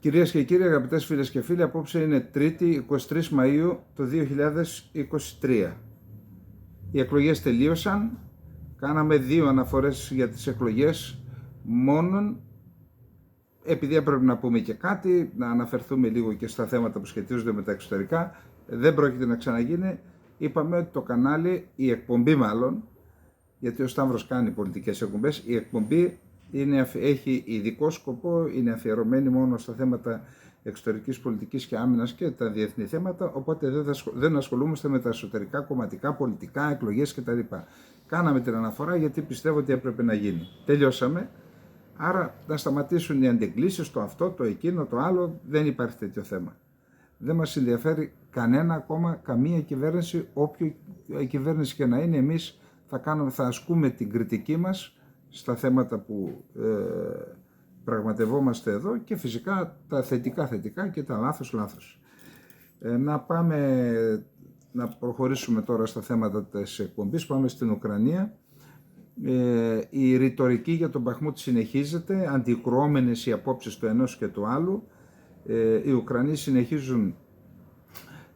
Κυρίες και κύριοι, αγαπητές φίλες και φίλοι, απόψε είναι Τρίτη, 23 Μαΐου του 2023. Οι εκλογές τελείωσαν, κάναμε 2 αναφορές για τις εκλογές μόνον, επειδή έπρεπε να πούμε και κάτι, να αναφερθούμε λίγο και στα θέματα που σχετίζονται με τα εξωτερικά, δεν πρόκειται να ξαναγίνει. Είπαμε ότι το κανάλι, η εκπομπή μάλλον, γιατί ο Σταύρος κάνει πολιτικές εκπομπές, η εκπομπή έχει ειδικό σκοπό, είναι αφιερωμένη μόνο στα θέματα εξωτερικής πολιτικής και άμυνας και τα διεθνή θέματα, οπότε δεν ασχολούμαστε με τα εσωτερικά, κομματικά, πολιτικά, εκλογές κτλ. Κάναμε την αναφορά γιατί πιστεύω ότι έπρεπε να γίνει. Τελειώσαμε, άρα να σταματήσουν οι αντεγκλήσεις, το αυτό, το εκείνο, το άλλο, δεν υπάρχει τέτοιο θέμα. Δεν μας ενδιαφέρει κανένα ακόμα, καμία κυβέρνηση, όποια κυβέρνηση και να είναι, εμείς θα ασκούμε την κριτική μας στα θέματα που πραγματευόμαστε εδώ και φυσικά τα θετικά και τα λάθος. Να προχωρήσουμε τώρα στα θέματα της εκπομπής. Πάμε στην Ουκρανία. Η ρητορική για τον Μπαχμούτ συνεχίζεται, αντικρουόμενες οι απόψεις του ενός και του άλλου. Οι Ουκρανοί συνεχίζουν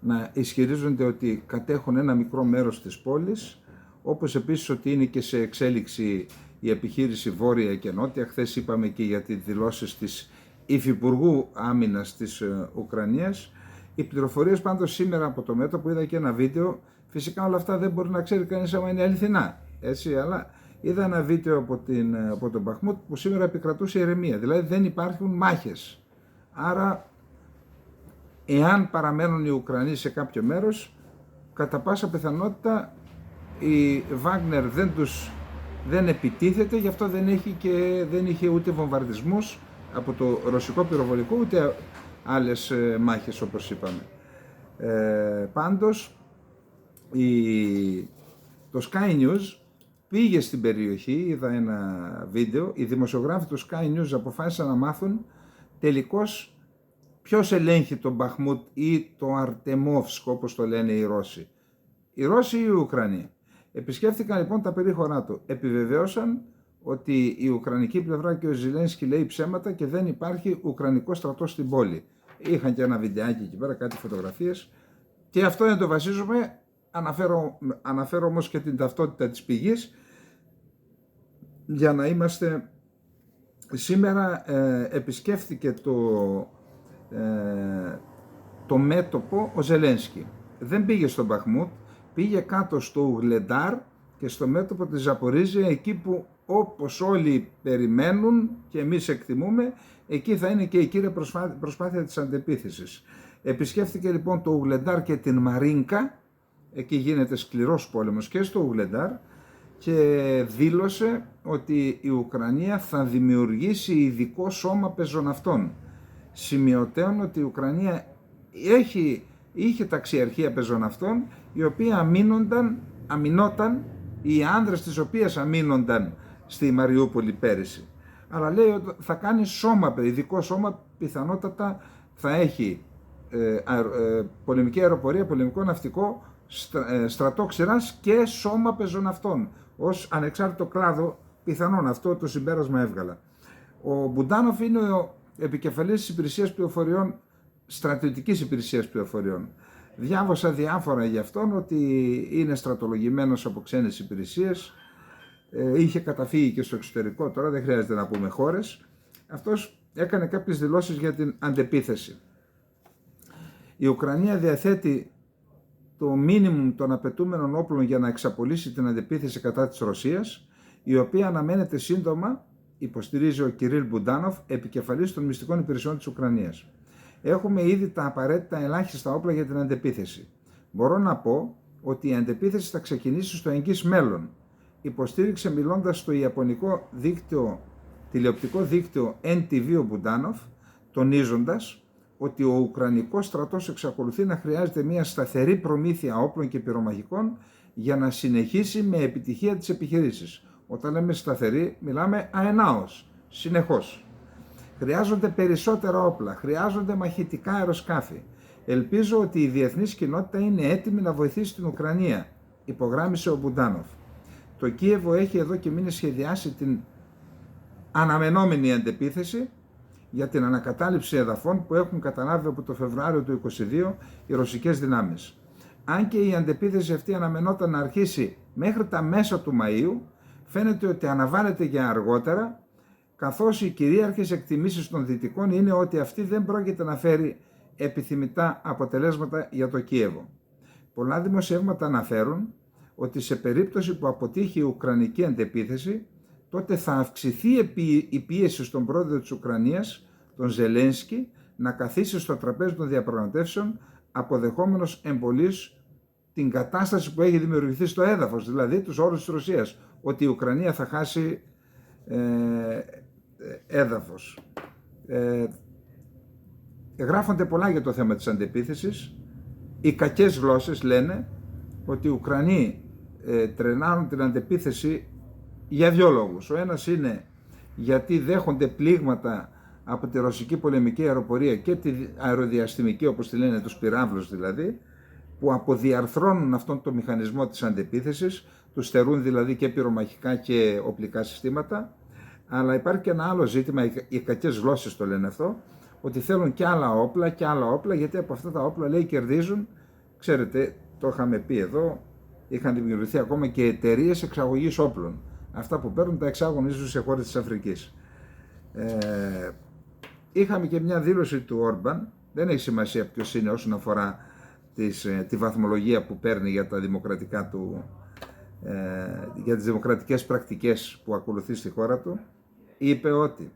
να ισχυρίζονται ότι κατέχουν ένα μικρό μέρος της πόλης, όπως επίσης ότι είναι και σε εξέλιξη η επιχείρηση Βόρεια και Νότια. Χθες είπαμε και για τις δηλώσεις της Υφυπουργού Άμυνας της Ουκρανίας. Οι πληροφορίες πάντως σήμερα από το μέτωπο, είδα και ένα βίντεο, φυσικά όλα αυτά δεν μπορεί να ξέρει κανείς άμα είναι αληθινά, έτσι, αλλά είδα ένα βίντεο από τον Μπαχμούτ που σήμερα επικρατούσε ηρεμία, δηλαδή δεν υπάρχουν μάχες. Άρα, εάν παραμένουν οι Ουκρανοί σε κάποιο μέρος, κατά πάσα πιθανότητα η Βάγνερ δεν επιτίθεται, γι' αυτό δεν είχε ούτε βομβαρδισμούς από το ρωσικό πυροβολικό, ούτε άλλες μάχες όπως είπαμε. Πάντως, το Sky News πήγε στην περιοχή, είδα ένα βίντεο, οι δημοσιογράφοι του Sky News αποφάσισαν να μάθουν τελικώς ποιος ελέγχει τον Μπαχμούτ ή το Αρτεμόφσκ, όπως το λένε οι Ρώσοι. Οι Ρώσοι ή οι Ουκρανοί. Επισκέφθηκαν λοιπόν τα περίχωρά του. Επιβεβαίωσαν ότι η Ουκρανική πλευρά και ο Ζελένσκι λέει ψέματα και δεν υπάρχει Ουκρανικό στρατό στην πόλη. Είχαν και ένα βιντεάκι εκεί πέρα, κάτι φωτογραφίες. Και αυτό δεν το βασίζουμε. Αναφέρω όμως και την ταυτότητα της πηγής για να είμαστε. Σήμερα επισκέφθηκε το μέτωπο ο Ζελένσκι. Δεν πήγε στον Μπαχμούτ. Πήγε κάτω στο Ουγλεντάρ και στο μέτωπο της Ζαπορίζια, εκεί που όπως όλοι περιμένουν και εμείς εκτιμούμε, εκεί θα είναι και η κύρια προσπάθεια της αντεπίθεσης. Επισκέφθηκε λοιπόν το Ουγλεντάρ και την Μαρίνκα, εκεί γίνεται σκληρός πόλεμος και στο Ουγλεντάρ, και δήλωσε ότι η Ουκρανία θα δημιουργήσει ειδικό σώμα πεζοναυτών. Σημειωτέων ότι η Ουκρανία είχε ταξιαρχία πεζοναυτών, οι οποίοι αμυνόταν, οι άνδρες της οποίας αμύνονταν στη Μαριούπολη πέρυσι. Αλλά λέει ότι θα κάνει σώμα, ειδικό σώμα, πιθανότατα θα έχει πολεμική αεροπορία, πολεμικό ναυτικό, στρατό ξηράς και σώμα πεζοναυτών. Ως ανεξάρτητο κλάδο, πιθανόν, αυτό το συμπέρασμα έβγαλα. Ο Μπουντάνοφ είναι ο επικεφαλής της υπηρεσίας πληροφοριών, στρατιωτικής υπηρεσίας πληροφοριών. Διάβασα διάφορα για αυτόν, ότι είναι στρατολογημένος από ξένες υπηρεσίες, είχε καταφύγει και στο εξωτερικό, τώρα δεν χρειάζεται να πούμε χώρες. Αυτός έκανε κάποιες δηλώσεις για την αντεπίθεση. Η Ουκρανία διαθέτει το μίνιμουμ των απαιτούμενων όπλων για να εξαπολύσει την αντεπίθεση κατά της Ρωσίας, η οποία αναμένεται σύντομα, υποστηρίζει ο Κυρίλ Μπουντάνοφ, επικεφαλής των μυστικών υπηρεσιών της Ουκρανίας. Έχουμε ήδη τα απαραίτητα ελάχιστα όπλα για την αντεπίθεση. Μπορώ να πω ότι η αντεπίθεση θα ξεκινήσει στο εγγύς μέλλον, υποστήριξε μιλώντας στο ιαπωνικό τηλεοπτικό δίκτυο NTV ο Μπουντάνοφ, τονίζοντας ότι ο Ουκρανικός στρατός εξακολουθεί να χρειάζεται μια σταθερή προμήθεια όπλων και πυρομαχικών για να συνεχίσει με επιτυχία τις επιχειρήσεις. Όταν λέμε σταθερή, μιλάμε αενάως, συνεχώς. Χρειάζονται περισσότερα όπλα, χρειάζονται μαχητικά αεροσκάφη. Ελπίζω ότι η διεθνής κοινότητα είναι έτοιμη να βοηθήσει την Ουκρανία, υπογράμμισε ο Μπουντάνοφ. Το Κίεβο έχει εδώ και μήνες σχεδιάσει την αναμενόμενη αντεπίθεση. για την ανακατάληψη εδαφών που έχουν καταλάβει από το Φεβρουάριο του 2022 οι ρωσικές δυνάμεις. Αν και η αντεπίθεση αυτή αναμενόταν να αρχίσει μέχρι τα μέσα του Μαΐου, φαίνεται ότι αναβάλλεται για αργότερα, καθώς οι κυρίαρχες εκτιμήσεις των Δυτικών είναι ότι αυτή δεν πρόκειται να φέρει επιθυμητά αποτελέσματα για το Κίεβο. Πολλά δημοσιεύματα αναφέρουν ότι σε περίπτωση που αποτύχει η Ουκρανική αντεπίθεση, τότε θα αυξηθεί η πίεση στον πρόεδρο της Ουκρανίας, τον Ζελένσκι, να καθίσει στο τραπέζι των διαπραγματεύσεων, αποδεχόμενος εμπολής την κατάσταση που έχει δημιουργηθεί στο έδαφος, δηλαδή τους όρους της Ρωσίας, ότι η Ουκρανία θα χάσει έδαφος. Γράφονται πολλά για το θέμα της αντεπίθεσης. Οι κακές γλώσσες λένε ότι οι Ουκρανοί τρενάρουν την αντεπίθεση για δύο λόγους. Ο ένας είναι γιατί δέχονται πλήγματα από τη ρωσική πολεμική αεροπορία και τη αεροδιαστημική, όπως τη λένε, τους πυράβλους δηλαδή, που αποδιαρθρώνουν αυτόν τον μηχανισμό της αντεπίθεσης, τους στερούν δηλαδή και πυρομαχικά και οπλικά συστήματα. Αλλά υπάρχει και ένα άλλο ζήτημα, οι κακές γλώσσες το λένε αυτό, ότι θέλουν και άλλα όπλα, γιατί από αυτά τα όπλα, λέει, κερδίζουν. Ξέρετε, το είχαμε πει εδώ, είχαν δημιουργηθεί ακόμα και εταιρείες εξαγωγής όπλων. Αυτά που παίρνουν τα εξάγουν ίσως σε χώρες της Αφρικής. Είχαμε και μια δήλωση του Όρμπαν, δεν έχει σημασία ποιος είναι όσον αφορά τη βαθμολογία που παίρνει για τα δημοκρατικά του, για τις δημοκρατικές πρακτικές που ακολουθεί στη χώρα του. Είπε ότι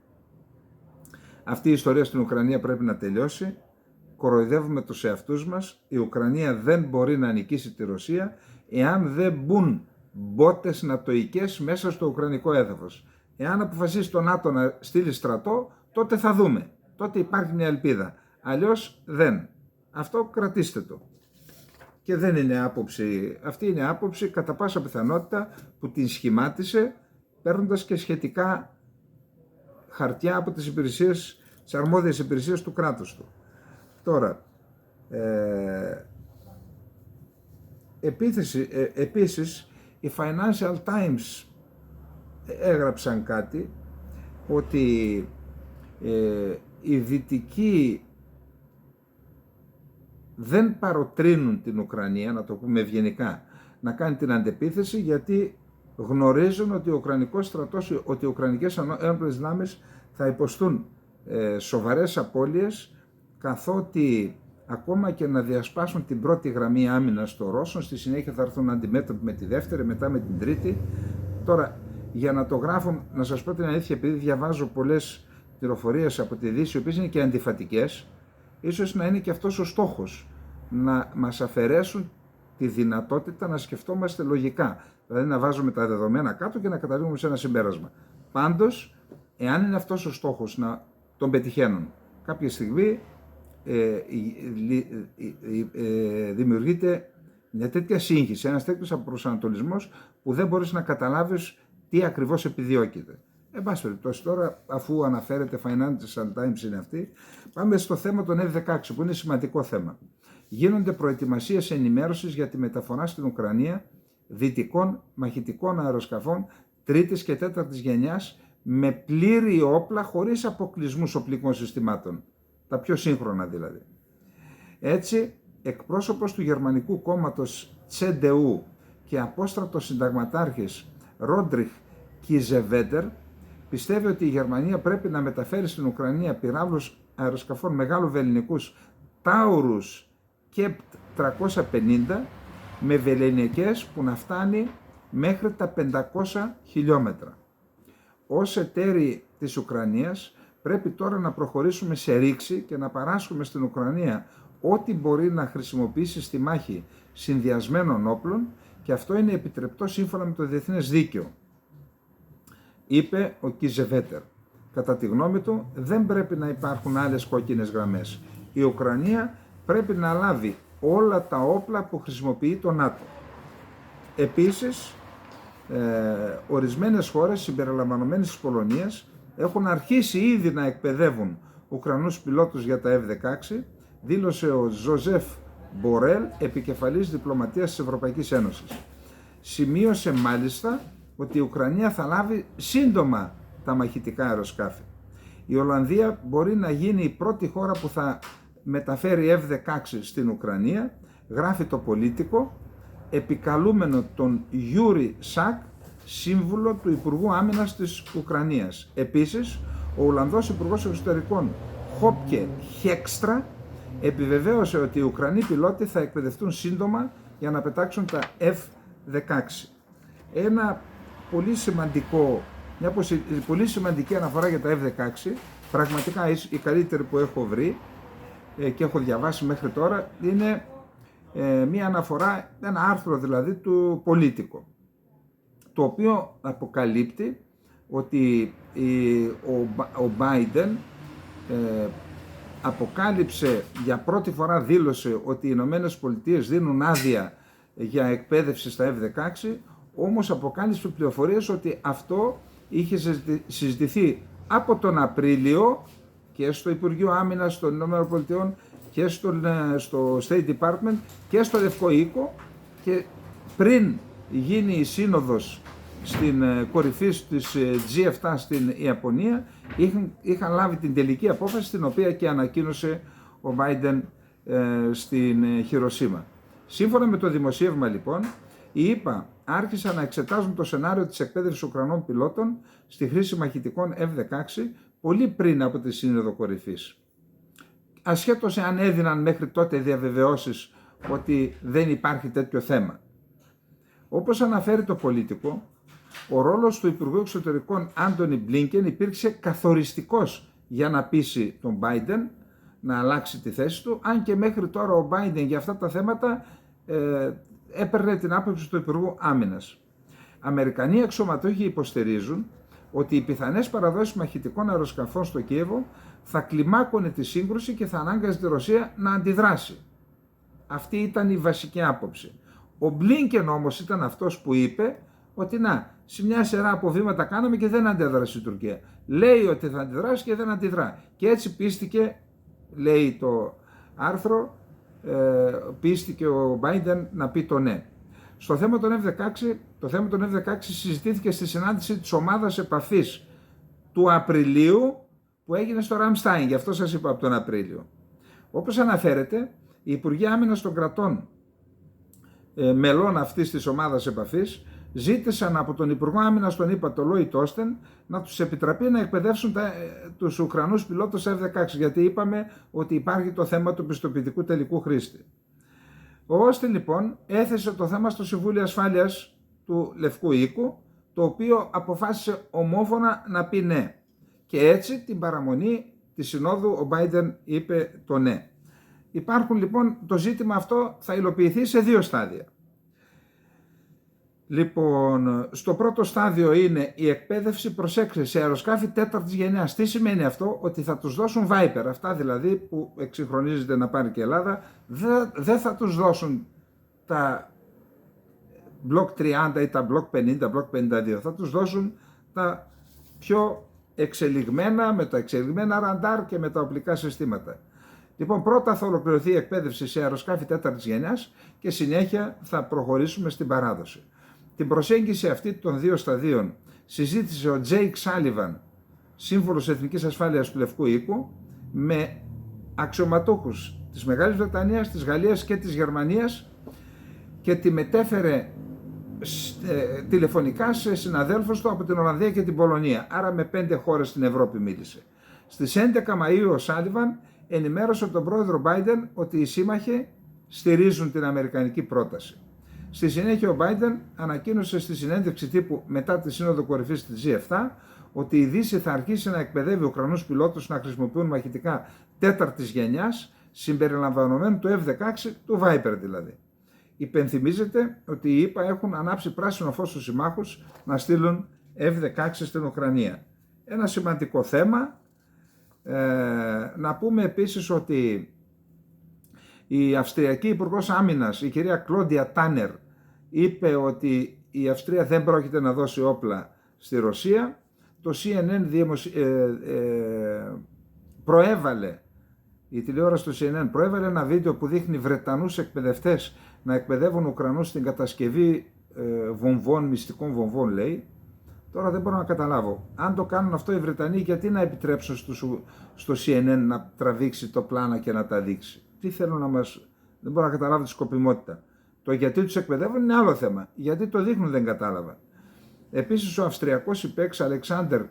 αυτή η ιστορία στην Ουκρανία πρέπει να τελειώσει, κοροϊδεύουμε τους εαυτούς μας, η Ουκρανία δεν μπορεί να νικήσει τη Ρωσία εάν δεν μπουν μπότες νατοικές μέσα στο ουκρανικό έδαφος. Εάν αποφασίσει το ΝΑΤΟ να στείλει στρατό, τότε θα δούμε, τότε υπάρχει μια ελπίδα, αλλιώς δεν. Αυτό κρατήστε το. Και δεν είναι άποψη, αυτή είναι άποψη κατά πάσα πιθανότητα που την σχημάτισε παίρνοντας και σχετικά χαρτιά από τις υπηρεσίες, τις αρμόδιες υπηρεσίες του κράτους του. Τώρα, επίσης, οι Financial Times έγραψαν κάτι, ότι οι Δυτικοί δεν παροτρύνουν την Ουκρανία, να το πούμε ευγενικά, να κάνει την αντεπίθεση, γιατί γνωρίζουν ότι ο Ουκρανικός στρατός, ότι οι Ουκρανικές ένοπλες δυνάμεις θα υποστούν σοβαρές απώλειες, καθότι ακόμα και να διασπάσουν την πρώτη γραμμή άμυνας των Ρώσων, στη συνέχεια θα έρθουν αντιμέτωποι με τη δεύτερη, μετά με την τρίτη. Τώρα, για να το γράφουν, να σας πω την αλήθεια, επειδή διαβάζω πολλές πληροφορίες από τη Δύση, οι οποίες είναι και αντιφατικές, ίσως να είναι και αυτός ο στόχος, να μας αφαιρέσουν τη δυνατότητα να σκεφτόμαστε λογικά, δηλαδή να βάζουμε τα δεδομένα κάτω και να καταλήγουμε σε ένα συμπέρασμα. Πάντως, εάν είναι αυτός ο στόχος να τον πετυχαίνουν, κάποια στιγμή δημιουργείται μια τέτοια σύγχυση, ένας τέτοιος προσανατολισμός που δεν μπορείς να καταλάβεις τι ακριβώς επιδιώκεται. Εν πάση περιπτώσει, τώρα, αφού αναφέρεται Financial Times είναι αυτή, πάμε στο θέμα των F-16, που είναι σημαντικό θέμα. Γίνονται προετοιμασίες ενημέρωσης για τη μεταφορά στην Ουκρανία δυτικών μαχητικών αεροσκαφών τρίτης και τέταρτης γενιάς με πλήρη όπλα, χωρίς αποκλεισμούς οπλικών συστημάτων. Τα πιο σύγχρονα δηλαδή. Έτσι, εκπρόσωπος του γερμανικού κόμματος CDU και απόστρατος συνταγματάρχης Ρόντριχ Κιζεβέντερ πιστεύει ότι η Γερμανία πρέπει να μεταφέρει στην Ουκρανία πυράβλους αεροσκαφών μεγάλου βελληνικούς Taurus Kept 350 με βεληνικές που να φτάνει μέχρι τα 500 χιλιόμετρα. Ως εταίροι της Ουκρανίας πρέπει τώρα να προχωρήσουμε σε ρήξη και να παράσχουμε στην Ουκρανία ό,τι μπορεί να χρησιμοποιήσει στη μάχη συνδυασμένων όπλων, και αυτό είναι επιτρεπτό σύμφωνα με το διεθνές δίκαιο, είπε ο Κιζεβέτερ. Κατά τη γνώμη του, δεν πρέπει να υπάρχουν άλλες κόκκινες γραμμές. Η Ουκρανία πρέπει να λάβει όλα τα όπλα που χρησιμοποιεί το ΝΑΤΟ. Επίσης, ορισμένες χώρες συμπεριλαμβανομένες της Πολωνίας έχουν αρχίσει ήδη να εκπαιδεύουν Ουκρανούς πιλότους για τα F-16, δήλωσε ο Ζωζεφ Μπορέλ, επικεφαλής διπλωματίας της Ευρωπαϊκής Ένωσης. Σημείωσε μάλιστα ότι η Ουκρανία θα λάβει σύντομα τα μαχητικά αεροσκάφη. Η Ολλανδία μπορεί να γίνει η πρώτη χώρα που θα μεταφέρει F-16 στην Ουκρανία, γράφει το Πολίτικο, επικαλούμενο τον Γιούρι Σακ, σύμβουλο του Υπουργού Άμυνας της Ουκρανίας. Επίσης, ο Ολλανδός Υπουργός Εξωτερικών Χόπκε Χέκστρα επιβεβαίωσε ότι οι Ουκρανοί πιλότοι θα εκπαιδευτούν σύντομα για να πετάξουν τα F-16. Μια πολύ σημαντική αναφορά για τα F-16, πραγματικά η καλύτερη που έχω βρει και έχω διαβάσει μέχρι τώρα, είναι μια αναφορά, ένα άρθρο δηλαδή του Πολίτικο, το οποίο αποκαλύπτει ότι ο Biden αποκάλυψε, για πρώτη φορά δήλωσε ότι οι Ηνωμένες Πολιτείες δίνουν άδεια για εκπαίδευση στα F-16, όμως αποκάλυψε πληροφορίες ότι αυτό είχε συζητηθεί από τον Απρίλιο και στο Υπουργείο Άμυνας των Ηνωμένων Πολιτειών και στο State Department και στο Λευκό Οίκο, και πριν γίνει η σύνοδος στην κορυφή της G7 στην Ιαπωνία, είχαν λάβει την τελική απόφαση, την οποία και ανακοίνωσε ο Biden στην Χιροσίμα. Σύμφωνα με το δημοσίευμα λοιπόν, οι ΗΠΑ άρχισαν να εξετάζουν το σενάριο της εκπαίδευσης Ουκρανών πιλότων στη χρήση μαχητικών F-16 πολύ πριν από τη Σύνοδο Κορυφής. Ασχέτως εάν έδιναν μέχρι τότε διαβεβαιώσεις ότι δεν υπάρχει τέτοιο θέμα. Όπως αναφέρει το Πολίτικο, ο ρόλος του Υπουργού Εξωτερικών Άντονι Μπλίνκεν υπήρξε καθοριστικός για να πείσει τον Biden να αλλάξει τη θέση του, αν και μέχρι τώρα ο Biden για αυτά τα θέματα έπαιρνε την άποψη του Υπουργού Άμυνας. Αμερικανοί αξιωματούχοι υποστηρίζουν ότι οι πιθανές παραδόσεις μαχητικών αεροσκαφών στο Κίεβο θα κλιμάκωνε τη σύγκρουση και θα ανάγκαζε τη Ρωσία να αντιδράσει. Αυτή ήταν η βασική άποψη. Ο Μπλίνκεν όμως ήταν αυτός που είπε ότι σε μια σειρά από βήματα κάναμε και δεν αντέδρασε η Τουρκία. Λέει ότι θα αντιδράσει και δεν αντιδρά. Και έτσι πίστηκε, λέει το άρθρο, πίστηκε ο Biden να πει το ναι. Στο θέμα των F-16, το θέμα των F-16 συζητήθηκε στη συνάντηση της ομάδας επαφής του Απριλίου που έγινε στο Ραμστάιν, γι' αυτό σας είπα από τον Απρίλιο. Όπως αναφέρεται, οι Υπουργοί Άμυνας των κρατών μελών αυτής της ομάδας επαφής ζήτησαν από τον Υπουργό Άμυνας τον ΗΠΑ, τον Λόιτ Όστεν, να τους επιτραπεί να εκπαιδεύσουν τους Ουκρανούς πιλότους F-16, γιατί είπαμε ότι υπάρχει το θέμα του πιστοποιητικού τελικού χρήστη. Ο Όστεν λοιπόν έθεσε το θέμα στο Συμβούλιο Ασφάλειας του Λευκού Οίκου, το οποίο αποφάσισε ομόφωνα να πει ναι. Και έτσι την παραμονή της Συνόδου ο Biden είπε το ναι. Υπάρχουν λοιπόν, το ζήτημα αυτό θα υλοποιηθεί σε δύο στάδια. Λοιπόν, στο πρώτο στάδιο είναι η εκπαίδευση, προσέξτε, σε αεροσκάφη τέταρτης γενιάς. Τι σημαίνει αυτό? Ότι θα τους δώσουν Viper, αυτά δηλαδή που εξυγχρονίζεται να πάρει και η Ελλάδα, δεν θα τους δώσουν τα Block 30 ή τα Block 50, Block 52, θα τους δώσουν τα πιο εξελιγμένα, με τα εξελιγμένα ραντάρ και με τα οπλικά συστήματα. Λοιπόν, πρώτα θα ολοκληρωθεί η εκπαίδευση σε αεροσκάφη τέταρτης γενιάς και συνέχεια θα προχωρήσουμε στην παράδοση. Την προσέγγιση αυτή των δύο σταδίων συζήτησε ο Τζέικ Σάλιβαν, σύμβουλος Εθνικής Ασφάλειας του Λευκού Οίκου, με αξιωματούχους της Μεγάλης Βρετανίας, της Γαλλίας και της Γερμανίας, και τη μετέφερε τηλεφωνικά σε συναδέλφους του από την Ολλανδία και την Πολωνία. Άρα με 5 χώρες στην Ευρώπη μίλησε. Στις 11 Μαΐου ο Σάλιβαν ενημέρωσε τον πρόεδρο Biden ότι οι σύμμαχοι στηρίζουν την αμερικανική πρόταση. Στη συνέχεια ο Biden ανακοίνωσε στη συνέντευξη τύπου μετά τη Σύνοδο Κορυφής της G7 ότι η Δύση θα αρχίσει να εκπαιδεύει Ουκρανούς πιλότους να χρησιμοποιούν μαχητικά τέταρτης γενιάς, συμπεριλαμβανομένου του F-16, του Viper δηλαδή. Υπενθυμίζεται ότι οι ΗΠΑ έχουν ανάψει πράσινο φως στους συμμάχους να στείλουν F-16 στην Ουκρανία. Ένα σημαντικό θέμα. Να πούμε επίσης ότι η Αυστριακή Υπουργός Άμυνας, η κυρία Κλόντια Τάνερ, είπε ότι η Αυστρία δεν πρόκειται να δώσει όπλα στη Ρωσία. Το CNN η τηλεόραση του CNN προέβαλε ένα βίντεο που δείχνει Βρετανούς εκπαιδευτές να εκπαιδεύουν Ουκρανούς στην κατασκευή βομβών, μυστικών βομβών λέει, Τώρα δεν μπορώ να καταλάβω. Αν το κάνουν αυτό οι Βρετανοί, γιατί να επιτρέψουν στο CNN να τραβήξει το πλάνα και να τα δείξει? Τι θέλουν να μας... Δεν μπορώ να καταλάβω τη σκοπιμότητα. Το γιατί τους εκπαιδεύουν είναι άλλο θέμα. Γιατί το δείχνουν δεν κατάλαβα. Επίσης ο Αυστριακός υπέξ Αλεξάντερ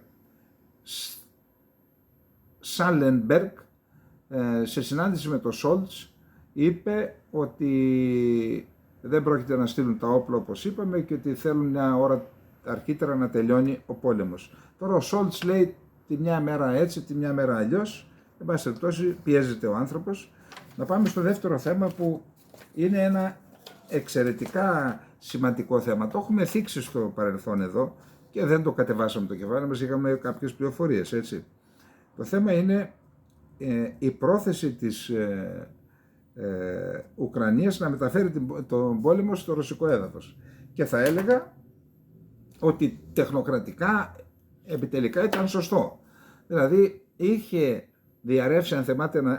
Σάλενμπεργκ σε συνάντηση με τον Σόλτς είπε ότι δεν πρόκειται να στείλουν τα όπλα όπως είπαμε και ότι θέλουν μια ώρα αρχίτερα να τελειώνει ο πόλεμος. Τώρα ο Σόλτς λέει τη μια μέρα έτσι, τη μια μέρα αλλιώς. Εν πάση περιπτώσει πιέζεται ο άνθρωπος. Να πάμε στο δεύτερο θέμα που είναι ένα εξαιρετικά σημαντικό θέμα. Το έχουμε θίξει στο παρελθόν εδώ και δεν το κατεβάσαμε το κεφάλι μας, είχαμε κάποιες πληροφορίες, έτσι. Το θέμα είναι η πρόθεση της Ουκρανίας να μεταφέρει τον πόλεμο στο ρωσικό έδαφος. Και θα έλεγα ότι τεχνοκρατικά επιτελικά ήταν σωστό. Δηλαδή είχε διαρρεύσει,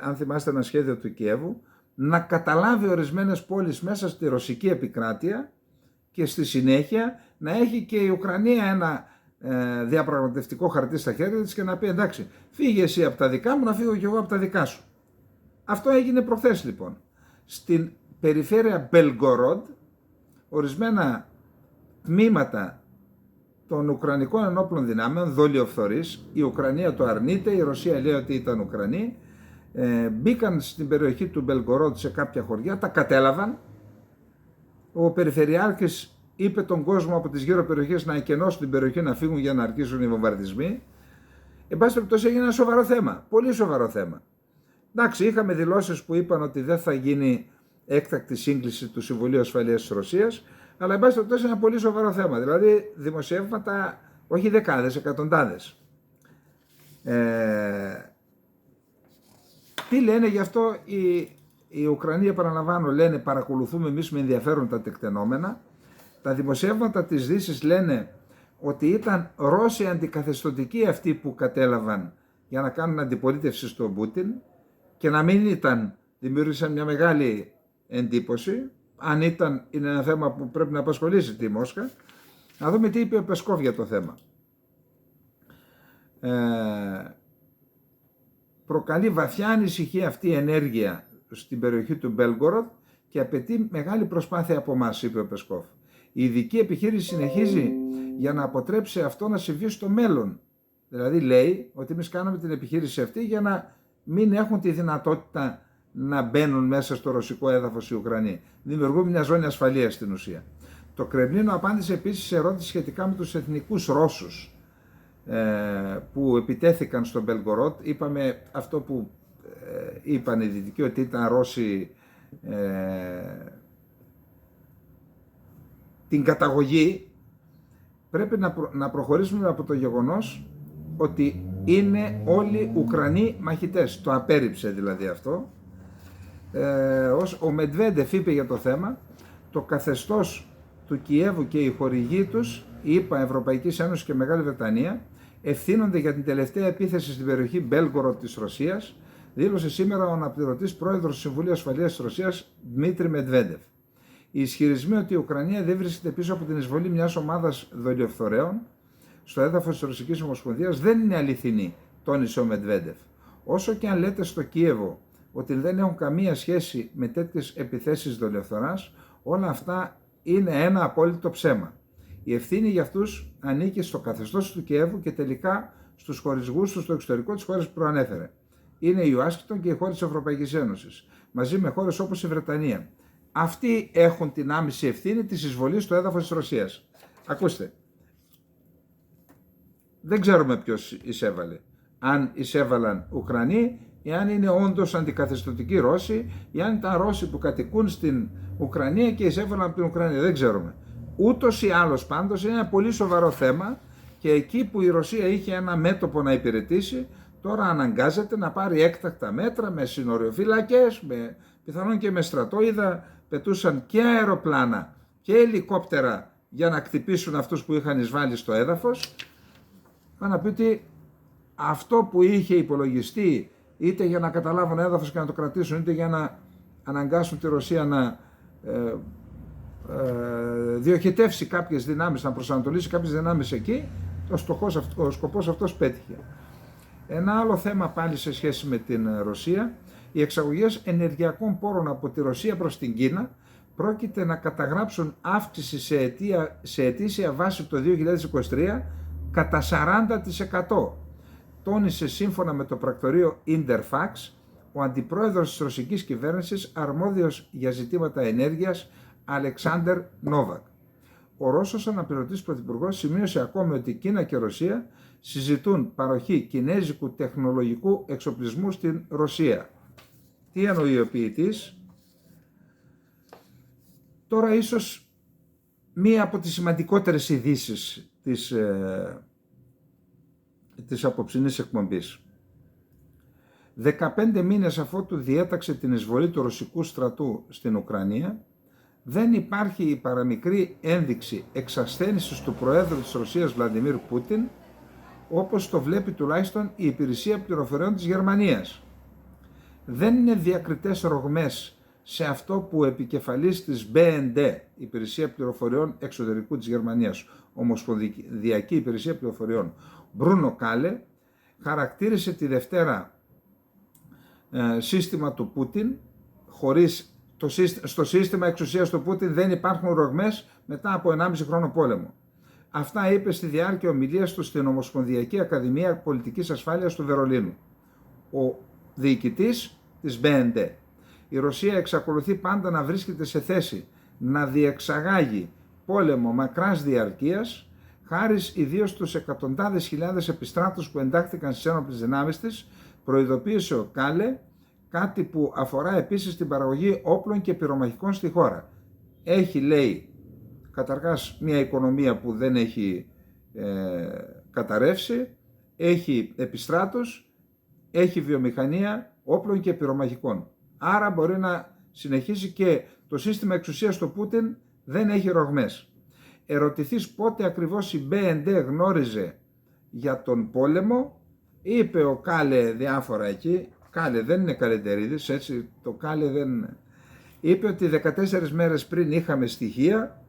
αν θυμάστε, ένα σχέδιο του Κιέβου να καταλάβει ορισμένες πόλεις μέσα στη ρωσική επικράτεια και στη συνέχεια να έχει και η Ουκρανία ένα διαπραγματευτικό χαρτί στα χέρια της και να πει εντάξει, φύγε εσύ από τα δικά μου, να φύγω και εγώ από τα δικά σου. Αυτό έγινε προχθές λοιπόν. Στην περιφέρεια Μπελγκορόντ, ορισμένα τμήματα των Ουκρανικών ενόπλων δυνάμεων, δολιοφθορείς, η Ουκρανία το αρνείται, η Ρωσία λέει ότι ήταν Ουκρανοί, μπήκαν στην περιοχή του Μπελγκορόντ σε κάποια χωριά, τα κατέλαβαν. Ο Περιφερειάρχης είπε τον κόσμο από τις γύρω περιοχές να εκενώσουν την περιοχή, να φύγουν για να αρχίσουν οι βομβαρδισμοί. Εν πάση περιπτώσει έγινε ένα σοβαρό θέμα, πολύ σοβαρό θέμα. Εντάξει, είχαμε δηλώσεις που είπαν ότι δεν θα γίνει έκτακτη σύγκληση του Συμβουλίου Ασφαλείας της Ρωσίας, αλλά εν πάση περιπτώσει είναι ένα πολύ σοβαρό θέμα. Δηλαδή δημοσιεύματα, όχι δεκάδες, εκατοντάδες. Τι λένε γι' αυτό οι Ουκρανοί, επαναλαμβάνω, λένε παρακολουθούμε εμείς με ενδιαφέρον τα τεκτενόμενα. Τα δημοσιεύματα της Δύσης λένε ότι ήταν Ρώσοι αντικαθεστωτικοί αυτοί που κατέλαβαν για να κάνουν αντιπολίτευση στον Πούτιν και να μην ήταν, δημιούργησαν μια μεγάλη εντύπωση. Αν ήταν, είναι ένα θέμα που πρέπει να απασχολήσει τη Μόσχα. Να δούμε τι είπε ο Πεσκόβ για το θέμα. Προκαλεί βαθιά ανησυχία αυτή η ενέργεια στην περιοχή του Μπέλγκοροντ και απαιτεί μεγάλη προσπάθεια από εμάς, είπε ο Πεσκόβ. Η ειδική επιχείρηση συνεχίζει για να αποτρέψει αυτό να συμβεί στο μέλλον. Δηλαδή λέει ότι εμείς κάναμε την επιχείρηση αυτή για να μην έχουν τη δυνατότητα να μπαίνουν μέσα στο ρωσικό έδαφος οι Ουκρανοί. Δημιουργούμε μια ζώνη ασφαλείας στην ουσία. Το Κρεμλίνο απάντησε επίσης σε ερώτηση σχετικά με τους εθνικούς Ρώσους που επιτέθηκαν στον Μπελγκορόντ. Είπαμε αυτό που είπαν οι Δυτικοί, ότι ήταν Ρώσοι την καταγωγή. Πρέπει να προχωρήσουμε από το γεγονός ότι είναι όλοι Ουκρανοί μαχητές. Το απέρριψε δηλαδή αυτό. Ο Μετβέντεφ είπε για το θέμα, το καθεστώς του Κιέβου και οι χορηγοί τους, η ΗΠΑ, Ευρωπαϊκής Ένωσης και Μεγάλη Βρετανία, ευθύνονται για την τελευταία επίθεση στην περιοχή Μπέλγκοροντ της Ρωσίας, δήλωσε σήμερα ο αναπληρωτής πρόεδρος του Συμβουλίου Ασφαλείας της Ρωσίας, Δημήτρη Μετβέντεφ. Οι ισχυρισμοί ότι η Ουκρανία δεν βρίσκεται πίσω από την εισβολή μιας ομάδας δολιοφθορέων στο έδαφος της Ρωσικής Ομοσπονδίας δεν είναι αληθινοί, τόνισε ο Μετβέντεφ. Όσο και αν λέτε στο Κίεβο ότι δεν έχουν καμία σχέση με τέτοιες επιθέσεις δολιοφθοράς, όλα αυτά είναι ένα απόλυτο ψέμα. Η ευθύνη για αυτούς ανήκει στο καθεστώς του Κιέβου και τελικά στους χορηγούς του στο εξωτερικό της χώρας που προανέφερε. Είναι η Ουάσιγκτον και οι χώρες της Ευρωπαϊκής Ένωσης, μαζί με χώρες όπως η Βρετανία. Αυτοί έχουν την άμεση ευθύνη της εισβολής στο έδαφος της Ρωσίας. Ακούστε, δεν ξέρουμε ποιος εισέβαλε. Αν εισέβαλαν Ουκρανοί, ή αν είναι όντως αντικαθεστωτικοί Ρώσοι, ή αν ήταν Ρώσοι που κατοικούν στην Ουκρανία και εισέβαλαν από την Ουκρανία. Δεν ξέρουμε. Ούτως ή άλλως πάντως είναι ένα πολύ σοβαρό θέμα και εκεί που η Ρωσία είχε ένα μέτωπο να υπηρετήσει, τώρα αναγκάζεται να πάρει έκτακτα μέτρα με συνοριοφύλακες, πιθανόν και με στρατόιδα, πετούσαν και αεροπλάνα και ελικόπτερα για να χτυπήσουν αυτούς που είχαν εισβάλει στο έδαφος. Πάνε να πει ότι αυτό που είχε υπολογιστεί είτε για να καταλάβουν έδαφος και να το κρατήσουν, είτε για να αναγκάσουν τη Ρωσία να διοχετεύσει κάποιες δυνάμεις, να προσανατολίσει κάποιες δυνάμεις εκεί, Ο σκοπός αυτός πέτυχε. Ένα άλλο θέμα πάλι σε σχέση με την Ρωσία, οι εξαγωγές ενεργειακών πόρων από τη Ρωσία προς την Κίνα πρόκειται να καταγράψουν αύξηση σε ετήσια βάση το 2023 κατά 40%. Τόνισε σύμφωνα με το πρακτορείο Interfax ο αντιπρόεδρος της ρωσικής κυβέρνησης αρμόδιος για ζητήματα ενέργειας Αλεξάνδερ Νόβακ. Ο Ρώσος αναπληρωτής πρωθυπουργός σημείωσε ακόμη ότι η Κίνα και η Ρωσία συζητούν παροχή κινέζικου τεχνολογικού εξοπλισμού στην Ρωσία. Τι εννοεί ο ποιητής? Τώρα ίσως μία από τις σημαντικότερες ειδήσεις της απόψινής εκπομπής. 15 μήνες αφότου διέταξε την εισβολή του ρωσικού στρατού στην Ουκρανία, δεν υπάρχει η παραμικρή ένδειξη εξασθένησης του Προέδρου της Ρωσίας Βλαντιμίρ Πούτιν, όπως το βλέπει τουλάχιστον η Υπηρεσία Πληροφοριών της Γερμανίας. Δεν είναι διακριτές ρογμές σε αυτό που ο επικεφαλής της BND, Υπηρεσία Πληροφοριών Εξωτερικού της Γερμανίας, Ομοσπονδιακή Υπηρεσία Πληροφοριών, Μπρούνο Κάλε, χαρακτήρισε τη Δευτέρα σύστημα του Πούτιν, στο σύστημα εξουσίας του Πούτιν δεν υπάρχουν ρογμές μετά από 1,5 χρόνο πόλεμο. Αυτά είπε στη διάρκεια ομιλίας του στην Ομοσπονδιακή Ακαδημία Πολιτικής Ασφάλειας του Βερολίνου, ο διοικητής της BND. Η Ρωσία εξακολουθεί πάντα να βρίσκεται σε θέση να διεξαγάγει πόλεμο μακράς διαρκείας, χάρη ιδίως στους εκατοντάδες χιλιάδες επιστράτους που εντάχθηκαν στις ένοπλες δυνάμεις της, προειδοποίησε ο Κάλε, κάτι που αφορά επίσης την παραγωγή όπλων και πυρομαχικών στη χώρα. Έχει, λέει, καταρχάς μια οικονομία που δεν έχει καταρρεύσει, έχει επιστράτους, έχει βιομηχανία όπλων και πυρομαχικών. Άρα μπορεί να συνεχίσει και το σύστημα εξουσίας του Πούτιν δεν έχει ρογμές. Ερωτηθείς πότε ακριβώς η BND γνώριζε για τον πόλεμο, είπε ο Κάλε διάφορα εκεί. Κάλε δεν είναι καλεντερίδης, έτσι, το Κάλε δεν... Είπε ότι 14 μέρες πριν είχαμε στοιχεία,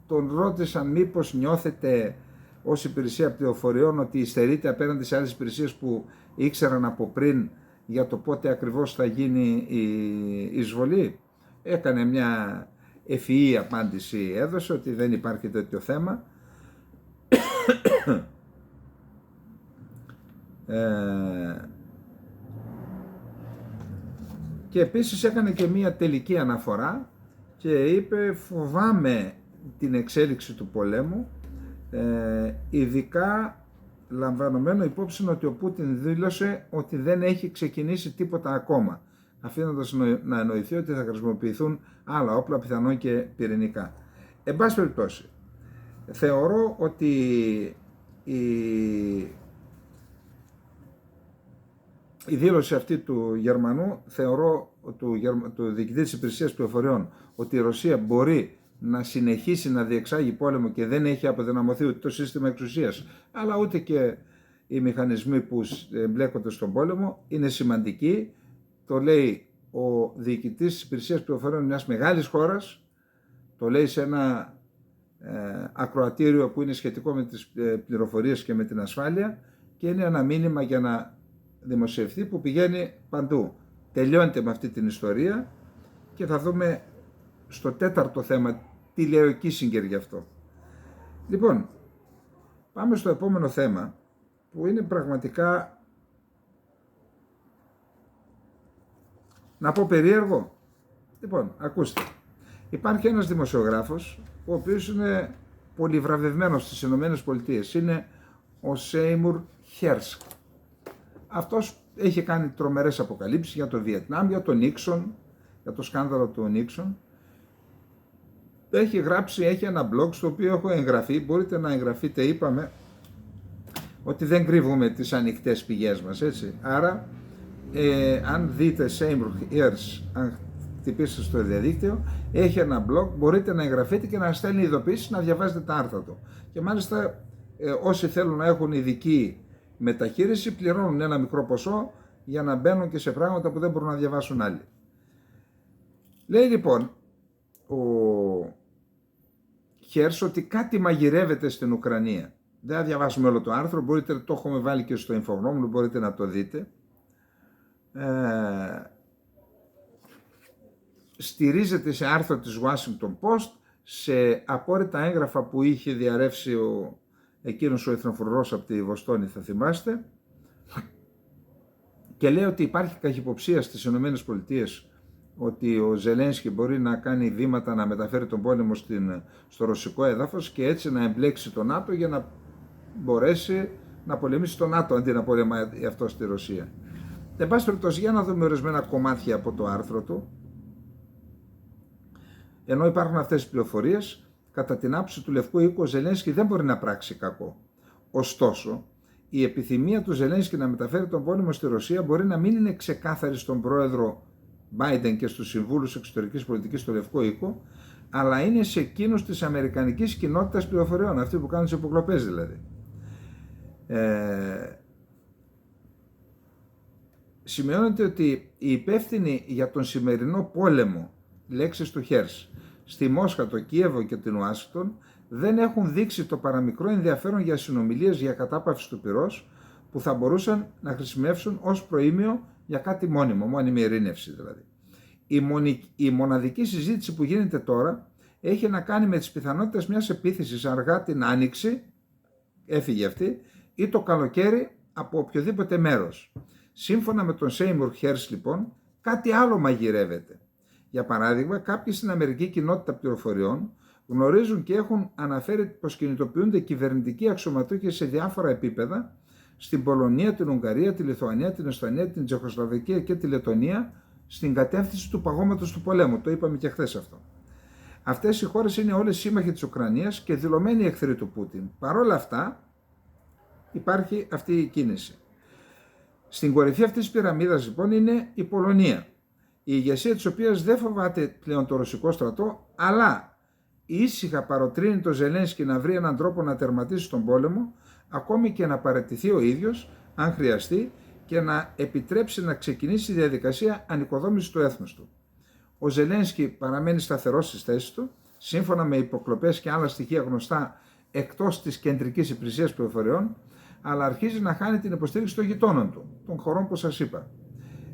τον ρώτησαν μήπως νιώθετε ως υπηρεσία πληροφοριών ότι υστερείτε απέναντι σε άλλες υπηρεσίες που ήξεραν από πριν για το πότε ακριβώς θα γίνει η εισβολή. Έκανε μια ευφυή απάντηση, έδωσε ότι δεν υπάρχει τέτοιο θέμα. Και επίσης έκανε και μία τελική αναφορά και είπε φοβάμαι την εξέλιξη του πολέμου, ειδικά λαμβανομένο υπόψη ότι ο Πούτιν δήλωσε ότι δεν έχει ξεκινήσει τίποτα ακόμα, αφήνοντας να εννοηθεί ότι θα χρησιμοποιηθούν άλλα όπλα, πιθανόν και πυρηνικά. Εν πάση περιπτώσει, θεωρώ ότι η δήλωση αυτή του Γερμανού, θεωρώ του διοικητή της Υπηρεσίας Πληροφοριών, ότι η Ρωσία μπορεί να συνεχίσει να διεξάγει πόλεμο και δεν έχει αποδυναμωθεί ούτε το σύστημα εξουσίας, αλλά ούτε και οι μηχανισμοί που εμπλέκονται στον πόλεμο, είναι σημαντική. Το λέει ο διοικητής της Υπηρεσίας Πληροφοριών μιας μεγάλης χώρας, το λέει σε ένα ακροατήριο που είναι σχετικό με τις πληροφορίες και με την ασφάλεια, και είναι ένα μήνυμα για να δημοσιευτεί που πηγαίνει παντού. Τελειώνεται με αυτή την ιστορία και θα δούμε στο τέταρτο θέμα τι λέει ο Κίσιγκερ γι' αυτό. Λοιπόν, πάμε στο επόμενο θέμα που είναι πραγματικά, να πω, περίεργο. Λοιπόν, ακούστε. Υπάρχει ένας δημοσιογράφος ο οποίος είναι πολυβραβευμένος στις Ηνωμένες Πολιτείες. Είναι ο Σέιμουρ Χέρσκ. Αυτός έχει κάνει τρομερές αποκαλύψεις για το Βιετνάμ, για τον Νίξον, για το σκάνδαλο του Νίξον. Έχει γράψει, έχει ένα blog στο οποίο έχω εγγραφεί, μπορείτε να εγγραφείτε, είπαμε ότι δεν κρύβουμε τις ανοιχτές πηγές μας, έτσι. Άρα, αν δείτε Seymour Hersh, αν χτυπήσετε στο διαδίκτυο, έχει ένα blog, μπορείτε να εγγραφείτε και να στέλνει ειδοποιήσεις, να διαβάζετε τα άρθρα του. Και μάλιστα όσοι θέλουν να έχουν ειδική μεταχείριση πληρώνουν ένα μικρό ποσό για να μπαίνουν και σε πράγματα που δεν μπορούν να διαβάσουν άλλοι. Λέει λοιπόν ο Χέρς ότι κάτι μαγειρεύεται στην Ουκρανία. Δεν θα διαβάσουμε όλο το άρθρο, μπορείτε, το έχουμε βάλει και στο Infogromlo, μπορείτε να το δείτε. Στηρίζεται σε άρθρο της Washington Post, σε απόρριτα έγγραφα που είχε διαρρεύσει εκείνος ο εθνοφρουρός από τη Βοστόνη, θα θυμάστε, και λέει ότι υπάρχει καχυποψία στις ΗΠΑ ότι ο Ζελένσκι μπορεί να κάνει βήματα να μεταφέρει τον πόλεμο στο ρωσικό έδαφος και έτσι να εμπλέξει το ΝΑΤΟ για να μπορέσει να πολεμήσει το ΝΑΤΟ αντί να πολεμάει αυτό στη Ρωσία. Εν πάση περιπτώσει, για να δούμε ορισμένα κομμάτια από το άρθρο του. Ενώ υπάρχουν αυτές τις πληροφορίες, κατά την άποψη του Λευκού Οίκου, ο Ζελένσκι δεν μπορεί να πράξει κακό. Ωστόσο, η επιθυμία του Ζελένσκι να μεταφέρει τον πόλεμο στη Ρωσία μπορεί να μην είναι ξεκάθαρη στον πρόεδρο Biden και στους συμβούλους εξωτερικής πολιτικής στο Λευκό Οίκο, αλλά είναι σε εκείνους της αμερικανικής κοινότητας πληροφοριών, αυτοί που κάνουν τις υποκλοπές δηλαδή. Σημειώνεται ότι οι υπεύθυνοι για τον σημερινό πόλεμο, λέξεις του Χέρς, στη Μόσχα, το Κίεβο και την Ουάσιγκτον, δεν έχουν δείξει το παραμικρό ενδιαφέρον για συνομιλίες για κατάπαυση του πυρός που θα μπορούσαν να χρησιμεύσουν ως προήμιο για κάτι μόνιμο, μόνιμη ειρήνευση δηλαδή. Η μοναδική συζήτηση που γίνεται τώρα έχει να κάνει με τις πιθανότητες μιας επίθεσης αργά την Άνοιξη, έφυγε αυτή, ή το καλοκαίρι από οποιοδήποτε μέρος. Σύμφωνα με τον Σέιμουρ Χέρς λοιπόν, κάτι άλλο μαγειρεύεται. Για παράδειγμα, κάποιοι στην Αμερική κοινότητα πληροφοριών γνωρίζουν και έχουν αναφέρει πως κινητοποιούνται κυβερνητικοί αξιωματούχοι σε διάφορα επίπεδα στην Πολωνία, την Ουγγαρία, τη Λιθουανία, την Εστονία, την Τσεχοσλοβακία και τη Λετονία στην κατεύθυνση του παγώματος του πολέμου. Το είπαμε και χθες αυτό. Αυτές οι χώρες είναι όλες σύμμαχοι της Ουκρανίας και δηλωμένοι εχθροί του Πούτιν. Παρ' όλα αυτά υπάρχει αυτή η κίνηση. Στην κορυφή αυτής της πυραμίδας λοιπόν είναι η Πολωνία, η ηγεσία της οποίας δεν φοβάται πλέον το ρωσικό στρατό, αλλά ήσυχα παροτρύνει το Ζελένσκι να βρει έναν τρόπο να τερματίσει τον πόλεμο, ακόμη και να παραιτηθεί ο ίδιος, αν χρειαστεί, και να επιτρέψει να ξεκινήσει η διαδικασία ανοικοδόμησης του έθνους του. Ο Ζελένσκι παραμένει σταθερός στις θέσεις του, σύμφωνα με υποκλοπές και άλλα στοιχεία γνωστά εκτός της κεντρικής υπηρεσίας πληροφοριών, αλλά αρχίζει να χάνει την υποστήριξη των γειτόνων του, των χωρών που σας είπα.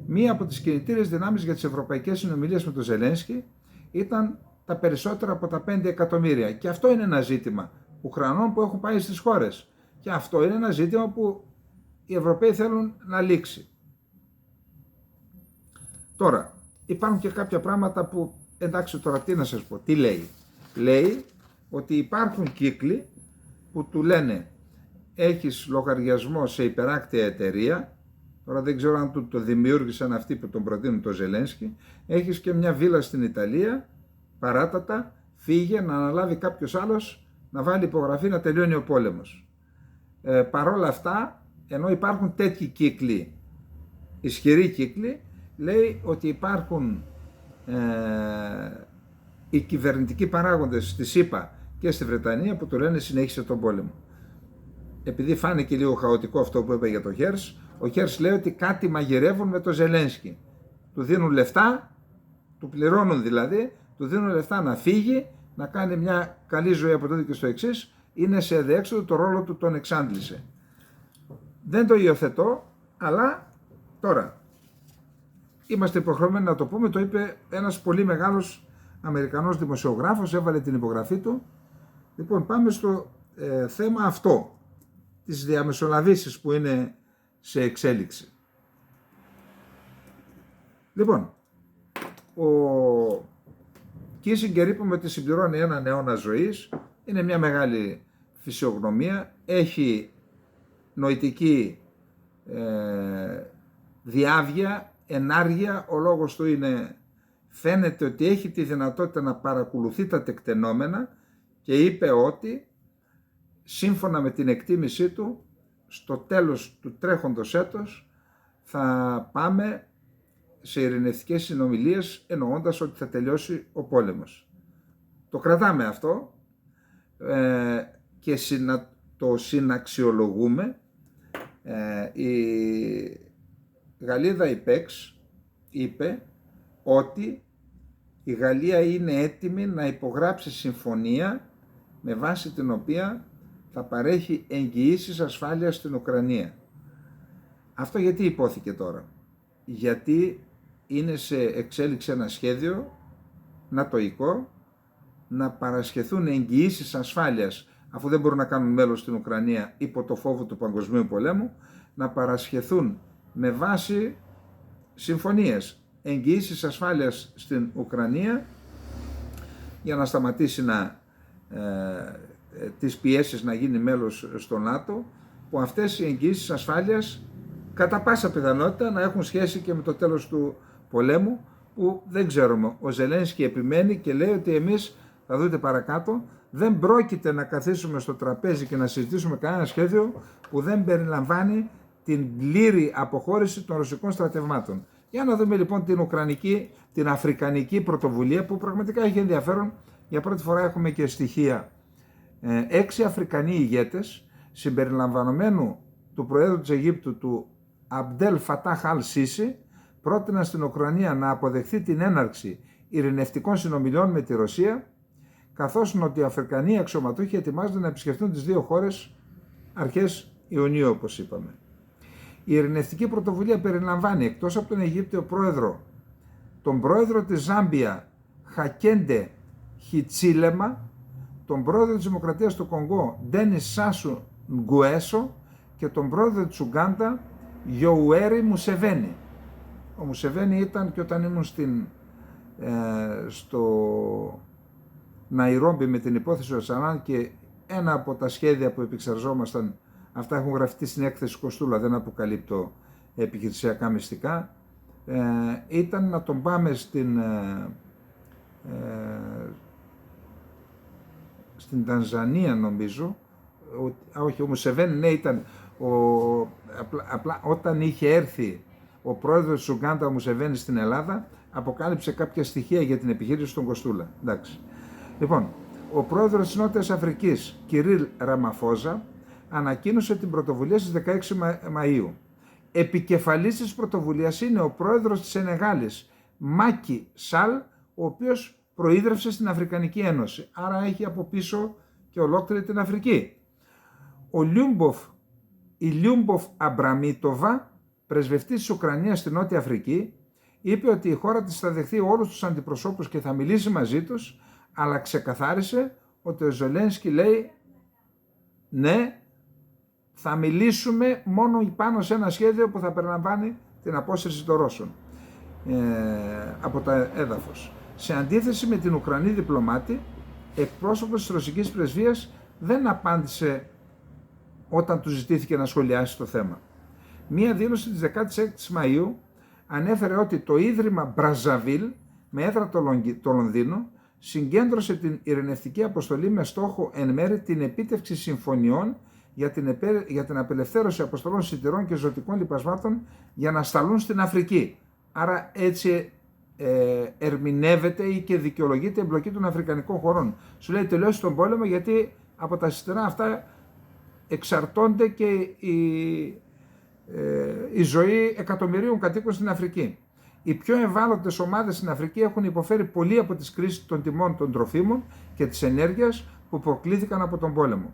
Μία από τις κινητήρες δυνάμεις για τις ευρωπαϊκές συνομιλίες με τον Ζελένσκι ήταν τα περισσότερα από τα 5 εκατομμύρια. Και αυτό είναι ένα ζήτημα Ουκρανών που έχουν πάει στις χώρες. Και αυτό είναι ένα ζήτημα που οι Ευρωπαίοι θέλουν να λήξει. Τώρα, υπάρχουν και κάποια πράγματα που, εντάξει τώρα τι να σας πω, τι λέει. Λέει ότι υπάρχουν κύκλοι που του λένε έχεις λογαριασμό σε υπεράκτια εταιρεία, τώρα δεν ξέρω αν το δημιούργησαν αυτοί που τον προτείνουν το Ζελένσκι, έχεις και μια βίλα στην Ιταλία, παράτατα, φύγε να αναλάβει κάποιος άλλος, να βάλει υπογραφή να τελειώνει ο πόλεμος. Παρόλα αυτά, ενώ υπάρχουν τέτοιοι κύκλοι, ισχυροί κύκλοι, λέει ότι υπάρχουν οι κυβερνητικοί παράγοντες στη ΣΥΠΑ και στη Βρετανία που του λένε συνέχισε τον πόλεμο. Επειδή φάνηκε λίγο χαοτικό αυτό που είπε για το Χέρς, ο Χέρς λέει ότι κάτι μαγειρεύουν με το Ζελένσκι. Του δίνουν λεφτά, του πληρώνουν δηλαδή, του δίνουν λεφτά να φύγει, να κάνει μια καλή ζωή από τότε και στο εξής, είναι σε αδιέξοδο, το ρόλο του τον εξάντλησε. Δεν το υιοθετώ, αλλά τώρα είμαστε υποχρεωμένοι να το πούμε, το είπε ένας πολύ μεγάλος Αμερικανός δημοσιογράφος, έβαλε την υπογραφή του. Λοιπόν, πάμε στο θέμα αυτό, τις διαμεσολαβήσεις που είναι σε εξέλιξη. Λοιπόν, ο Κίσιγκερ είπαμε ότι συμπληρώνει έναν αιώνα ζωής, είναι μια μεγάλη φυσιογνωμία, έχει νοητική διάβια, ενάργεια, ο λόγος του είναι, φαίνεται ότι έχει τη δυνατότητα να παρακολουθεί τα τεκτενόμενα και είπε ότι σύμφωνα με την εκτίμησή του στο τέλος του τρέχοντος έτος θα πάμε σε ειρηνευτικές συνομιλίες, εννοώντας ότι θα τελειώσει ο πόλεμος. Το κρατάμε αυτό και το συναξιολογούμε. Η Γαλλίδα Ιπέξ είπε ότι η Γαλλία είναι έτοιμη να υπογράψει συμφωνία με βάση την οποία θα παρέχει εγγυήσεις ασφάλειας στην Ουκρανία. Αυτό γιατί υπόθηκε τώρα? Γιατί είναι σε εξέλιξη ένα σχέδιο νατοϊκό να παρασχεθούν εγγυήσεις ασφάλειας, αφού δεν μπορούν να κάνουν μέλος στην Ουκρανία υπό το φόβο του παγκοσμίου πολέμου, να παρασχεθούν με βάση συμφωνίες εγγυήσεις ασφάλειας στην Ουκρανία για να σταματήσει τις πιέσεις να γίνει μέλος στο ΝΑΤΟ, που αυτές οι εγγυήσεις ασφάλειας κατά πάσα πιθανότητα να έχουν σχέση και με το τέλος του πολέμου, που δεν ξέρουμε. Ο Ζελένσκι επιμένει και λέει ότι εμείς, θα δείτε παρακάτω, δεν πρόκειται να καθίσουμε στο τραπέζι και να συζητήσουμε κανένα σχέδιο που δεν περιλαμβάνει την πλήρη αποχώρηση των ρωσικών στρατευμάτων. Για να δούμε λοιπόν την αφρικανική πρωτοβουλία, που πραγματικά έχει ενδιαφέρον. Για πρώτη φορά έχουμε και στοιχεία. 6 Αφρικανοί ηγέτες, συμπεριλαμβανομένου του Προέδρου της Αιγύπτου, του Αμπντέλ Φατάχ Αλ Σίσι, πρότειναν στην Ουκρανία να αποδεχθεί την έναρξη ειρηνευτικών συνομιλιών με τη Ρωσία, καθώς νοτιοαφρικανοί αξιωματούχοι ετοιμάζονται να επισκεφτούν τις δύο χώρες αρχές Ιουνίου, όπως είπαμε. Η ειρηνευτική πρωτοβουλία περιλαμβάνει, εκτός από τον Αιγύπτιο πρόεδρο, τον πρόεδρο της Ζάμπια Χακέντε Χιτσίλεμα, τον πρόεδρο της Δημοκρατίας του Κονγκό Ντένις Σάσου Γκουέσο και τον πρόεδρο της Ουγκάντα Γιοουέρι Μουσεβένι. Ο Μουσεβένι ήταν, και όταν ήμουν στο Ναϊρόμπι με την υπόθεση Οσανάν, και ένα από τα σχέδια που επεξεργαζόμασταν, αυτά έχουν γραφτεί στην έκθεση Κοστούλα, δεν αποκαλύπτω επιχειρησιακά μυστικά, ήταν να τον πάμε στην Τανζανία, νομίζω. Όχι, ο Μουσεβένι, ναι, ήταν απλά όταν είχε έρθει ο πρόεδρος της Ουγκάντα, ο Μουσεβένι, στην Ελλάδα, αποκάλυψε κάποια στοιχεία για την επιχείρηση στον Κοστούλα. Εντάξει. Λοιπόν, ο πρόεδρος της Νότιας Αφρικής, Κιρίλ Ραμαφόζα, ανακοίνωσε την πρωτοβουλία στις 16 Μαΐου. Επικεφαλής της πρωτοβουλίας είναι ο πρόεδρος της Σενεγάλης, Μάκι Σαλ, ο οποίος προείδρευσε στην Αφρικανική Ένωση. Άρα έχει από πίσω και ολόκληρη την Αφρική. Η Λιούμποφ Αμπραμίτοβα, πρεσβευτής της Ουκρανίας στη Νότια Αφρική, είπε ότι η χώρα της θα δεχθεί όλους τους αντιπροσώπους και θα μιλήσει μαζί τους, αλλά ξεκαθάρισε ότι ο Ζελένσκι λέει ναι, θα μιλήσουμε μόνο πάνω σε ένα σχέδιο που θα περιλαμβάνει την απόσυρση των Ρώσων από τα έδαφος. Σε αντίθεση με την Ουκρανή διπλωμάτη, εκπρόσωπος της ρωσικής πρεσβείας δεν απάντησε όταν του ζητήθηκε να σχολιάσει το θέμα. Μία δήλωση της 16ης Μαΐου ανέφερε ότι το Ίδρυμα Μπραζαβίλ, με έδρα το Λονδίνο, συγκέντρωσε την ειρηνευτική αποστολή με στόχο εν μέρει την επίτευξη συμφωνιών για την απελευθέρωση αποστολών σιτηρών και ζωτικών λιπασμάτων για να σταλούν στην Αφρική. Άρα έτσι ερμηνεύεται ή και δικαιολογείται η εμπλοκή των αφρικανικών χωρών. Σου λέει τελειώσει τον πόλεμο, γιατί από τα σιτηρά αυτά εξαρτώνται και η ζωή εκατομμυρίων κατοίκων στην Αφρική. Οι πιο ευάλωτες ομάδες στην Αφρική έχουν υποφέρει πολύ από τις κρίσεις των τιμών των τροφίμων και της ενέργειας που προκλήθηκαν από τον πόλεμο.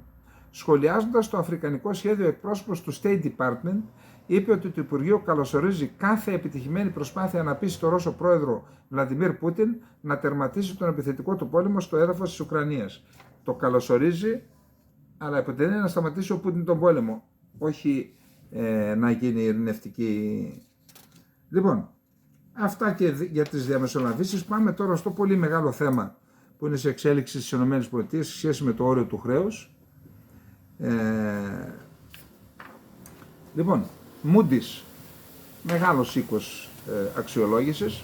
Σχολιάζοντας το αφρικανικό σχέδιο, εκπρόσωπος του State Department είπε ότι το Υπουργείο καλωσορίζει κάθε επιτυχημένη προσπάθεια να πείσει τον Ρώσο πρόεδρο Βλαντιμίρ Πούτιν να τερματίσει τον επιθετικό του πόλεμο στο έδαφος της Ουκρανίας. Το καλωσορίζει, αλλά επιτελεί να σταματήσει ο Πούτιν τον πόλεμο, όχι να γίνει ειρηνευτική. Λοιπόν, αυτά και για τις διαμεσολαβήσεις. Πάμε τώρα στο πολύ μεγάλο θέμα που είναι σε εξέλιξη στις ΗΠΑ σε σχέση με το όριο του χρέους. Λοιπόν, Moody's, μεγάλος οίκος αξιολόγησης.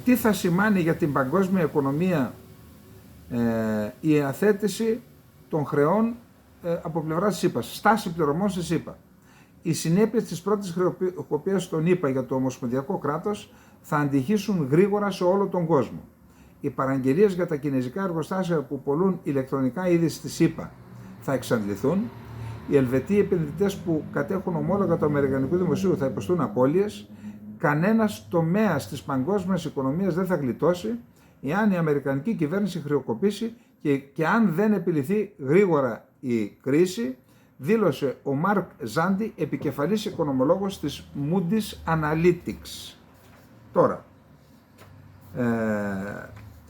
Τι θα σημάνει για την παγκόσμια οικονομία η αθέτηση των χρεών από πλευρά της ΗΠΑ, στάση πληρωμών της ΗΠΑ. Οι συνέπειες της πρώτης χρεοκοπίας των ΗΠΑ για το ομοσπονδιακό κράτος θα αντυχήσουν γρήγορα σε όλο τον κόσμο. Οι παραγγελίες για τα κινέζικα εργοστάσια που πολλούν ηλεκτρονικά είδη στις ΗΠΑ θα εξαντληθούν. Οι Ελβετοί επενδυτές που κατέχουν ομόλογα του Αμερικανικού Δημοσίου θα υποστούν απώλειες. Κανένας τομέας της παγκόσμιας οικονομίας δεν θα γλιτώσει εάν η Αμερικανική κυβέρνηση χρεοκοπήσει και αν δεν επιληθεί γρήγορα η κρίση, δήλωσε ο Μαρκ Ζάντι, επικεφαλής οικονομολόγος της Moody's Analytics. Τώρα,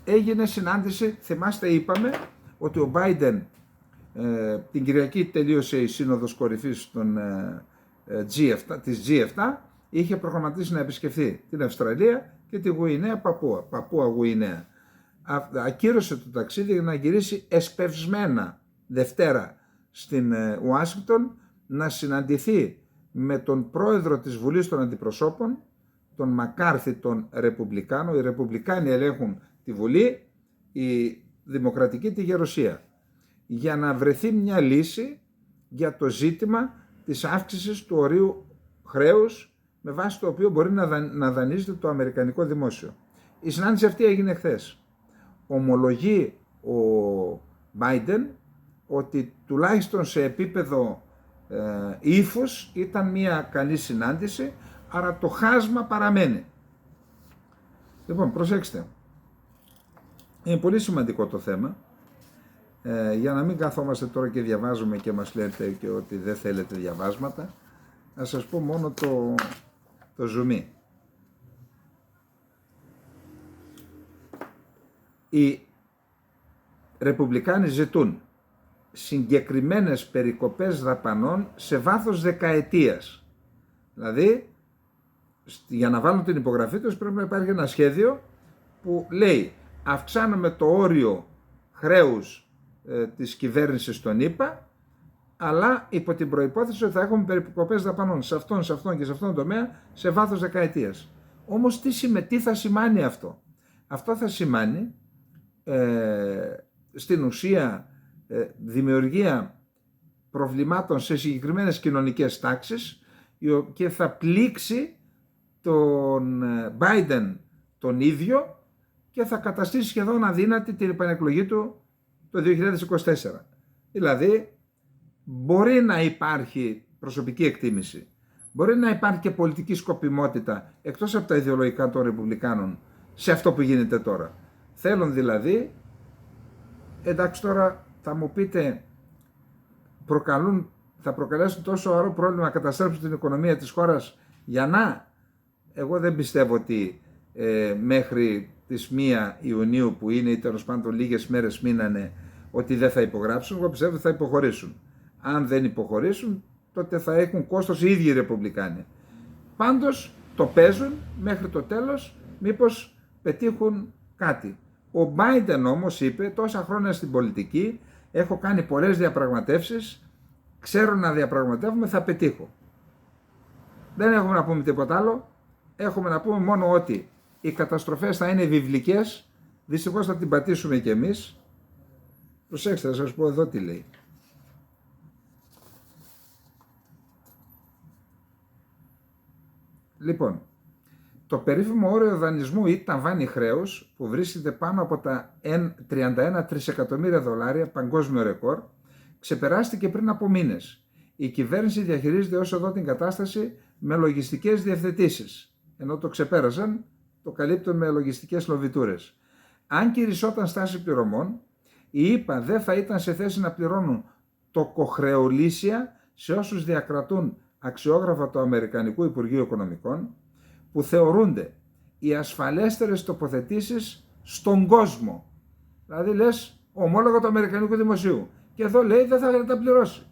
έγινε συνάντηση, θυμάστε είπαμε ότι ο Biden την Κυριακή τελείωσε η σύνοδος κορυφής των της G7, είχε προγραμματίσει να επισκεφθεί την Αυστραλία και τη Γουινέα Παπούα Γουινέα. Ακύρωσε το ταξίδι για να γυρίσει εσπευσμένα Δευτέρα στην Ουάσιγκτον να συναντηθεί με τον πρόεδρο της Βουλής των Αντιπροσώπων, τον Μακάρθι, τον Ρεπουμπλικάνο. Οι Ρεπουμπλικάνοι ελέγχουν τη Βουλή, η Δημοκρατική τη Γερουσία, για να βρεθεί μια λύση για το ζήτημα της αύξησης του ορίου χρέους με βάση το οποίο μπορεί να δανείζεται το αμερικανικό δημόσιο. Η συνάντηση αυτή έγινε χθες. Ομολογεί ο Biden ότι τουλάχιστον σε επίπεδο ύφους ήταν μια καλή συνάντηση, άρα το χάσμα παραμένει. Λοιπόν, προσέξτε, είναι πολύ σημαντικό το θέμα, για να μην καθόμαστε τώρα και διαβάζουμε και μας λέτε και ότι δεν θέλετε διαβάσματα, να σας πω μόνο το ζουμί. Οι Ρεπουμπλικάνοι ζητούν συγκεκριμένες περικοπές δαπανών σε βάθος δεκαετίας. Δηλαδή, για να βάλουν την υπογραφή τους πρέπει να υπάρχει ένα σχέδιο που λέει αυξάνουμε το όριο χρέους της κυβέρνησης των ΗΠΑ, αλλά υπό την προϋπόθεση ότι θα έχουμε περικοπές δαπανών σε αυτόν και σε αυτόν τον τομέα σε βάθος δεκαετίας. Όμως τι θα σημάνει αυτό? Αυτό θα σημάνει στην ουσία δημιουργία προβλημάτων σε συγκεκριμένες κοινωνικές τάξεις και θα πλήξει τον Biden τον ίδιο και θα καταστήσει σχεδόν αδύνατη την επανεκλογή του το 2024. Δηλαδή μπορεί να υπάρχει προσωπική εκτίμηση, μπορεί να υπάρχει και πολιτική σκοπιμότητα εκτός από τα ιδεολογικά των Ρεπουμπλικάνων σε αυτό που γίνεται τώρα. Θέλουν δηλαδή, εντάξει τώρα θα μου πείτε, θα προκαλέσουν τόσο σοβαρό πρόβλημα να καταστρέψουν την οικονομία της χώρας για να... Εγώ δεν πιστεύω ότι μέχρι τις 1 Ιουνίου που είναι ή τέλος πάντων λίγες μέρες μείνανε ότι δεν θα υπογράψουν. Εγώ πιστεύω ότι θα υποχωρήσουν. Αν δεν υποχωρήσουν τότε θα έχουν κόστος οι ίδιοι οι Ρεπουμπλικάνοι. Πάντως το παίζουν μέχρι το τέλος, μήπως πετύχουν κάτι. Ο Biden όμως είπε τόσα χρόνια στην πολιτική, έχω κάνει πολλές διαπραγματεύσεις, ξέρω να διαπραγματεύομαι, θα πετύχω. Δεν έχουμε να πούμε τίποτα άλλο, έχουμε να πούμε μόνο ότι οι καταστροφές θα είναι βιβλικές, δυστυχώς θα την πατήσουμε κι εμείς. Προσέξτε, θα σας πω εδώ τι λέει. Λοιπόν, το περίφημο όριο δανεισμού ή ταβάνι χρέους που βρίσκεται πάνω από τα 31 τρισεκατομμύρια δολάρια, παγκόσμιο ρεκόρ, ξεπεράστηκε πριν από μήνες. Η κυβέρνηση διαχειρίζεται ως εδώ την κατάσταση με λογιστικές διευθετήσεις. Ενώ το ξεπέρασαν, το καλύπτουν με λογιστικές λοβιτούρες. Αν κυρισόταν στάση πληρωμών, οι ΗΠΑ δεν θα ήταν σε θέση να πληρώνουν τοκοχρεωλήσια σε όσους διακρατούν αξιόγραφα του Αμερικανικού Υπουργείου Οικονομικών, που θεωρούνται οι ασφαλέστερες τοποθετήσεις στον κόσμο. Δηλαδή λες ομόλογα του Αμερικανικού Δημοσίου και εδώ λέει δεν θα τα πληρώσει.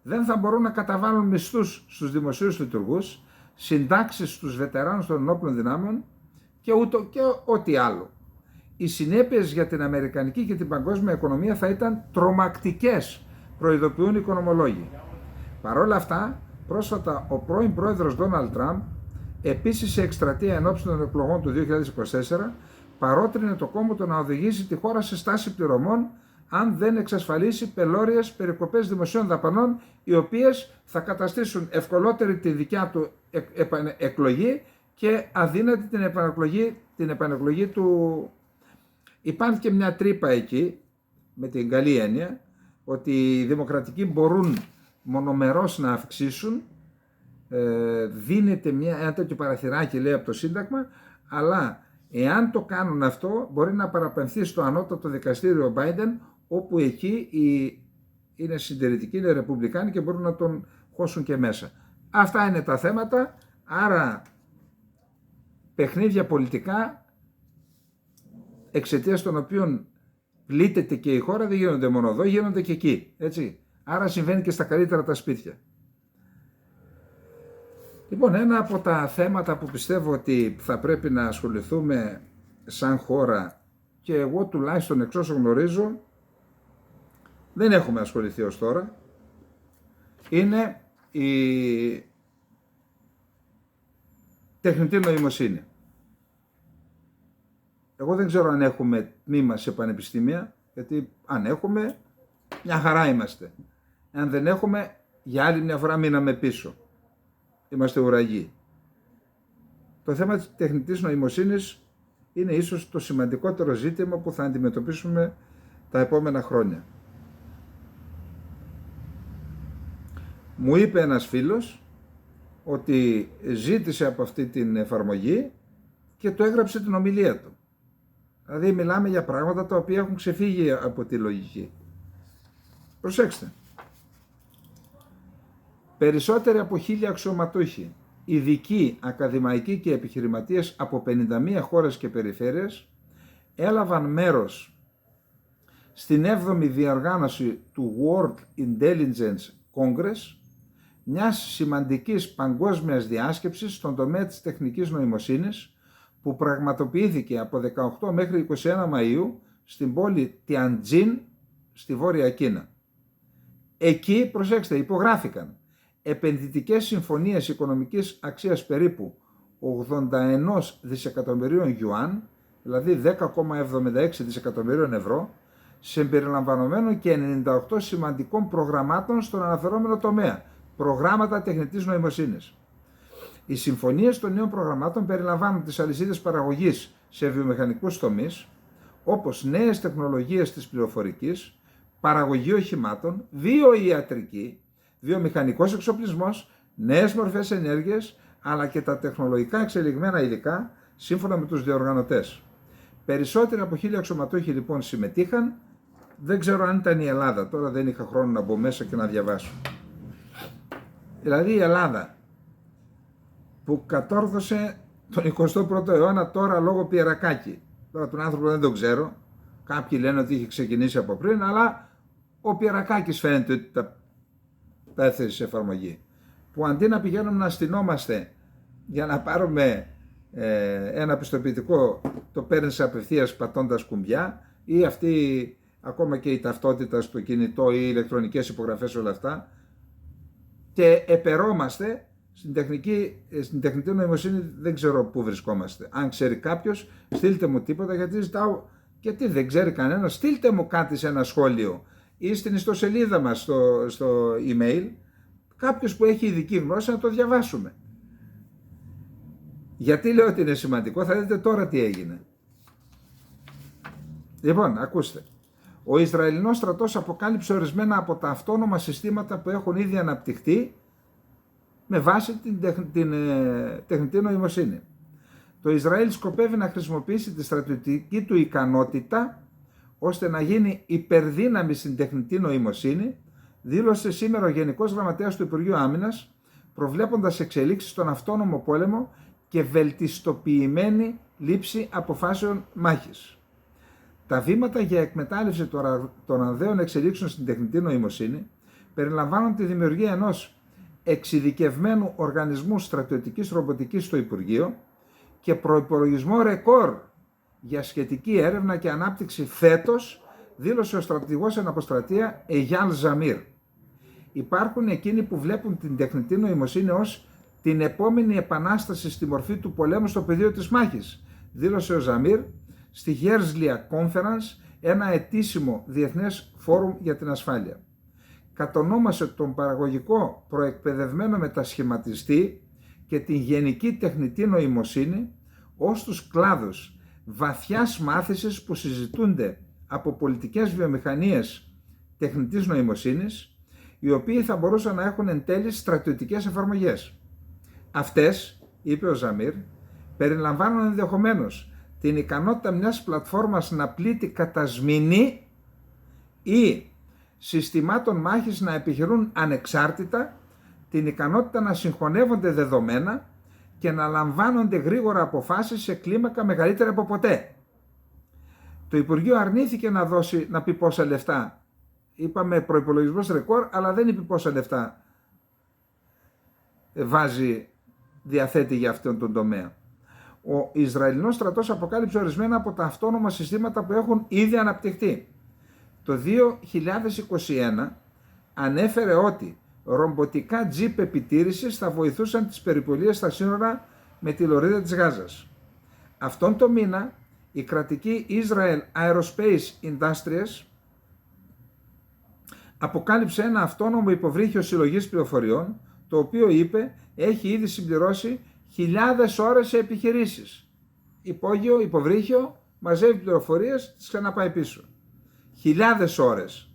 Δεν θα μπορούν να καταβάλουν μισθούς στους δημοσίους λειτουργούς, συντάξεις στους βετεράνους των ενόπλων δυνάμεων και ό,τι άλλο. Οι συνέπειες για την αμερικανική και την παγκόσμια οικονομία θα ήταν τρομακτικές, προειδοποιούν οι οικονομολόγοι. Παρ' όλα αυτά, πρόσφατα ο πρώην πρόεδρος Ντόναλντ Τραμπ, επίσης σε εκστρατεία ενόψει των εκλογών του 2024, παρότρινε το κόμμα του να οδηγήσει τη χώρα σε στάση πληρωμών αν δεν εξασφαλίσει πελώριες περικοπές δημοσίων δαπανών, οι οποίες θα καταστήσουν ευκολότερη τη δικιά του εκλογή και αδύνατη την επανεκλογή του. Υπάρχει και μια τρύπα εκεί, με την καλή έννοια, ότι οι δημοκρατικοί μπορούν μονομερώς να αυξήσουν, δίνεται ένα τέτοιο παραθυράκι λέει από το Σύνταγμα, αλλά Εάν το κάνουν αυτό, μπορεί να παραπεμφθεί στο ανώτατο δικαστήριο ο Biden, όπου εκεί είναι συντηρητικοί, είναι ρεπουμπλικάνοι και μπορούν να τον χώσουν και μέσα. Αυτά είναι τα θέματα, άρα παιχνίδια πολιτικά, εξαιτίας των οποίων πλήττεται και η χώρα, δεν γίνονται μόνο εδώ, γίνονται και εκεί, έτσι. Άρα συμβαίνει και στα καλύτερα τα σπίτια. Λοιπόν, ένα από τα θέματα που πιστεύω ότι θα πρέπει να ασχοληθούμε σαν χώρα, και εγώ τουλάχιστον εξ όσων γνωρίζω δεν έχουμε ασχοληθεί ως τώρα, είναι η τεχνητή νοημοσύνη. Εγώ δεν ξέρω αν έχουμε τμήμα σε πανεπιστήμια, γιατί αν έχουμε, μια χαρά είμαστε. Αν δεν έχουμε, για άλλη μια φορά μείναμε πίσω. Είμαστε ουραγοί. Το θέμα της τεχνητής νοημοσύνης είναι ίσως το σημαντικότερο ζήτημα που θα αντιμετωπίσουμε τα επόμενα χρόνια. Μου είπε ένας φίλος ότι ζήτησε από αυτή την εφαρμογή και το έγραψε την ομιλία του. Δηλαδή μιλάμε για πράγματα τα οποία έχουν ξεφύγει από τη λογική. Προσέξτε. Περισσότεροι από 1.000 αξιωματούχοι, ειδικοί, ακαδημαϊκοί και επιχειρηματίες από 51 χώρες και περιφέρειες έλαβαν μέρος στην 7η διοργάνωση του World Intelligence Congress, μιας σημαντικής παγκόσμιας διάσκεψης στον τομέα της τεχνικής νοημοσύνης, που πραγματοποιήθηκε από 18 μέχρι 21 Μαΐου στην πόλη Τιαντζίν στη Βόρεια Κίνα. Εκεί, προσέξτε, υπογράφηκαν επενδυτικές συμφωνίες οικονομικής αξίας περίπου 81 δισεκατομμυρίων γιουάν, δηλαδή 10,76 δισεκατομμυρίων ευρώ, συμπεριλαμβανομένων και 98 σημαντικών προγραμμάτων στον αναφερόμενο τομέα, προγράμματα τεχνητής νοημοσύνης. Οι συμφωνίες των νέων προγραμμάτων περιλαμβάνουν τις αλυσίδες παραγωγής σε βιομηχανικούς τομείς, όπως νέες τεχνολογίες της πληροφορικής, παραγωγή οχημάτων, βιοιατρική, βιομηχανικός εξοπλισμός, νέες μορφές ενέργειας, αλλά και τα τεχνολογικά εξελιγμένα υλικά, σύμφωνα με τους διοργανωτές. Περισσότεροι από 1.000 αξιωματούχοι λοιπόν συμμετείχαν. Δεν ξέρω αν ήταν η Ελλάδα, τώρα δεν είχα χρόνο να μπω μέσα και να διαβάσω. Δηλαδή η Ελλάδα, που κατόρθωσε τον 21ο αιώνα τώρα λόγω Πιερακάκη. Τώρα τον άνθρωπο δεν τον ξέρω, κάποιοι λένε ότι είχε ξεκινήσει από πριν, αλλά ο Πιερακάκης φαίνεται ότι τα έθεσε σε εφαρμογή. Που αντί να πηγαίνουμε να στηνόμαστε για να πάρουμε ένα πιστοποιητικό, το παίρνεις απευθείας πατώντας κουμπιά, ή αυτή ακόμα και η ταυτότητα στο κινητό ή οι ηλεκτρονικές υπογραφές, όλα αυτά, και επερώμαστε στην τεχνητή νοημοσύνη. Δεν ξέρω πού βρισκόμαστε. Αν ξέρει κάποιος, στείλτε μου τίποτα, γιατί ζητάω, γιατί δεν ξέρει κανένας, στείλτε μου κάτι σε ένα σχόλιο ή στην ιστοσελίδα μας στο email, κάποιος που έχει ειδική γνώση, να το διαβάσουμε. Γιατί λέω ότι είναι σημαντικό, θα δείτε τώρα τι έγινε. Λοιπόν, ακούστε. Ο Ισραηλινός στρατός αποκάλυψε ορισμένα από τα αυτόνομα συστήματα που έχουν ήδη αναπτυχθεί με βάση την τεχνητή νοημοσύνη. Το Ισραήλ σκοπεύει να χρησιμοποιήσει τη στρατιωτική του ικανότητα ώστε να γίνει υπερδύναμη στην τεχνητή νοημοσύνη, δήλωσε σήμερα ο Γενικός Γραμματέας του Υπουργείου Άμυνας, προβλέποντας εξελίξεις στον αυτόνομο πόλεμο και βελτιστοποιημένη λήψη αποφάσεων μάχης. Τα βήματα για εκμετάλλευση των ανδέων εξελίξεων στην τεχνητή νοημοσύνη περιλαμβάνουν τη δημιουργία ενός εξειδικευμένου οργανισμού στρατιωτικής ρομποτικής στο Υπουργείο και προϋπολογισμό ρεκόρ για σχετική έρευνα και ανάπτυξη φέτος, δήλωσε ο στρατηγός εν αποστρατεία Εγιάλ Ζαμίρ. Υπάρχουν εκείνοι που βλέπουν την τεχνητή νοημοσύνη ως την επόμενη επανάσταση στη μορφή του πολέμου στο πεδίο της μάχης, δήλωσε ο Ζαμίρ στη Herzliya Conference, ένα ετήσιμο διεθνές φόρουμ για την ασφάλεια. Κατονόμασε τον παραγωγικό προεκπαιδευμένο μετασχηματιστή και την γενική τεχνητή νοημοσύνη ως τους κλάδους βαθιάς μάθησης που συζητούνται από πολιτικές βιομηχανίες τεχνητής νοημοσύνης, οι οποίοι θα μπορούσαν να έχουν εν τέλει στρατιωτικές εφαρμογές. Αυτές, είπε ο Ζαμίρ, περιλαμβάνουν ενδεχομένως την ικανότητα μιας πλατφόρμας να πλήττει κατά σμηνή ή συστημάτων μάχης να επιχειρούν ανεξάρτητα, την ικανότητα να συγχωνεύονται δεδομένα και να λαμβάνονται γρήγορα αποφάσεις σε κλίμακα μεγαλύτερη από ποτέ. Το Υπουργείο αρνήθηκε να πει πόσα λεφτά. Είπαμε προϋπολογισμός ρεκόρ, αλλά δεν είπε πόσα λεφτά διαθέτει για αυτόν τον τομέα. Ο Ισραηλινός στρατός αποκάλυψε ορισμένα από τα αυτόνομα συστήματα που έχουν ήδη αναπτυχθεί. Το 2021 ανέφερε ότι ρομποτικά τζιπ επιτήρησης θα βοηθούσαν τις περιπολίες στα σύνορα με τη λωρίδα της Γάζας. Αυτόν τον μήνα η κρατική Israel Aerospace Industries αποκάλυψε ένα αυτόνομο υποβρύχιο συλλογής πληροφοριών, το οποίο είπε έχει ήδη συμπληρώσει χιλιάδες ώρες σε επιχειρήσεις. Υπόγειο, υποβρύχιο, μαζεύει πληροφορίες, τις ξαναπάει πίσω. Χιλιάδες ώρες.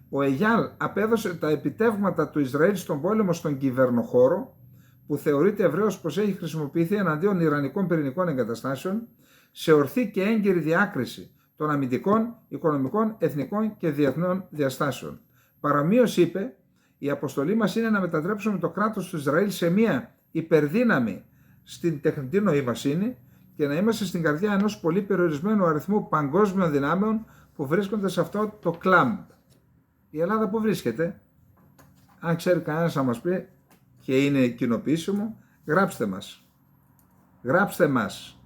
Ο Αιγιάλ απέδωσε τα επιτεύγματα του Ισραήλ στον πόλεμο στον κυβερνοχώρο, που θεωρείται ευρέως πως έχει χρησιμοποιηθεί εναντίον ιρανικών πυρηνικών εγκαταστάσεων, σε ορθή και έγκαιρη διάκριση των αμυντικών, οικονομικών, εθνικών και διεθνών διαστάσεων. Παρομοίως είπε, η αποστολή μας είναι να μετατρέψουμε το κράτος του Ισραήλ σε μια υπερδύναμη στην τεχνητή νοημοσύνη και να είμαστε στην καρδιά ενός πολύ περιορισμένου αριθμού παγκόσμιων δυνάμεων που βρίσκονται σε αυτό το κλαμπ. Η Ελλάδα που βρίσκεται, αν ξέρει κανένας να μας πει και είναι κοινοποιήσιμο, γράψτε μας. Γράψτε μας.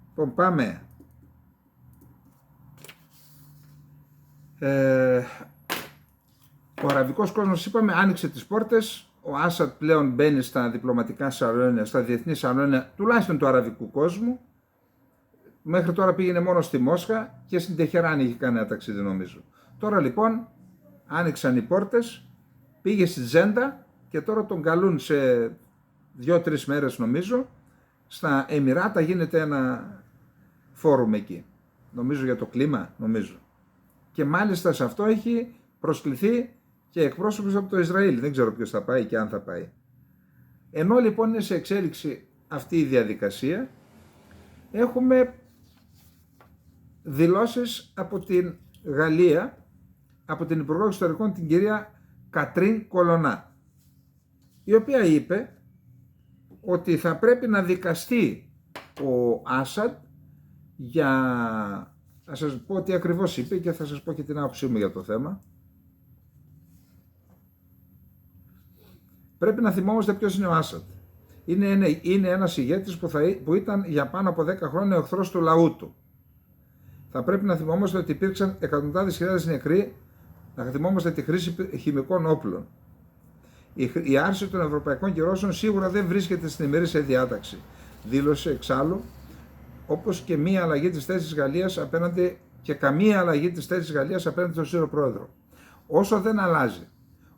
Λοιπόν, πάμε. Ο αραβικός κόσμος, είπαμε, άνοιξε τις πόρτες. Ο Άσαντ πλέον μπαίνει στα διπλωματικά σαλόνια, στα διεθνή σαλόνια, τουλάχιστον του αραβικού κόσμου. Μέχρι τώρα πήγαινε μόνο στη Μόσχα και στην Τεχεράνη είχε κανένα ταξίδι, νομίζω. Τώρα λοιπόν άνοιξαν οι πόρτες, πήγε στη Τζέντα και τώρα τον καλούν σε 2-3 μέρες, νομίζω. Στα Εμιράτα γίνεται ένα φόρουμ εκεί. Νομίζω για το κλίμα, νομίζω. Και μάλιστα σε αυτό έχει προσκληθεί και εκπρόσωπος από το Ισραήλ. Δεν ξέρω ποιος θα πάει και αν θα πάει. Ενώ λοιπόν είναι σε εξέλιξη αυτή η διαδικασία, έχουμε δηλώσεις από την Γαλλία, από την Υπουργό Εξωτερικών, την κυρία Κατρίν Κολονά, η οποία είπε ότι θα πρέπει να δικαστεί ο Άσαντ για... Θα σας πω τι ακριβώς είπε και θα σας πω και την άποψή μου για το θέμα. Πρέπει να θυμόμαστε ποιος είναι ο Άσαντ. Είναι ένας ηγέτης που ήταν για πάνω από 10 χρόνια εχθρός του λαού του. Θα πρέπει να θυμόμαστε ότι υπήρξαν εκατοντάδες χιλιάδες νεκροί, να θυμόμαστε τη χρήση χημικών όπλων. Η άρση των ευρωπαϊκών κυρώσεων σίγουρα δεν βρίσκεται στην ημερήσια διάταξη. Δήλωσε εξάλλου, όπως και μία αλλαγή της θέσης Γαλλίας απέναντι και καμία αλλαγή της θέσης Γαλλίας απέναντι στον Σύρο Πρόεδρο. Όσο δεν αλλάζει,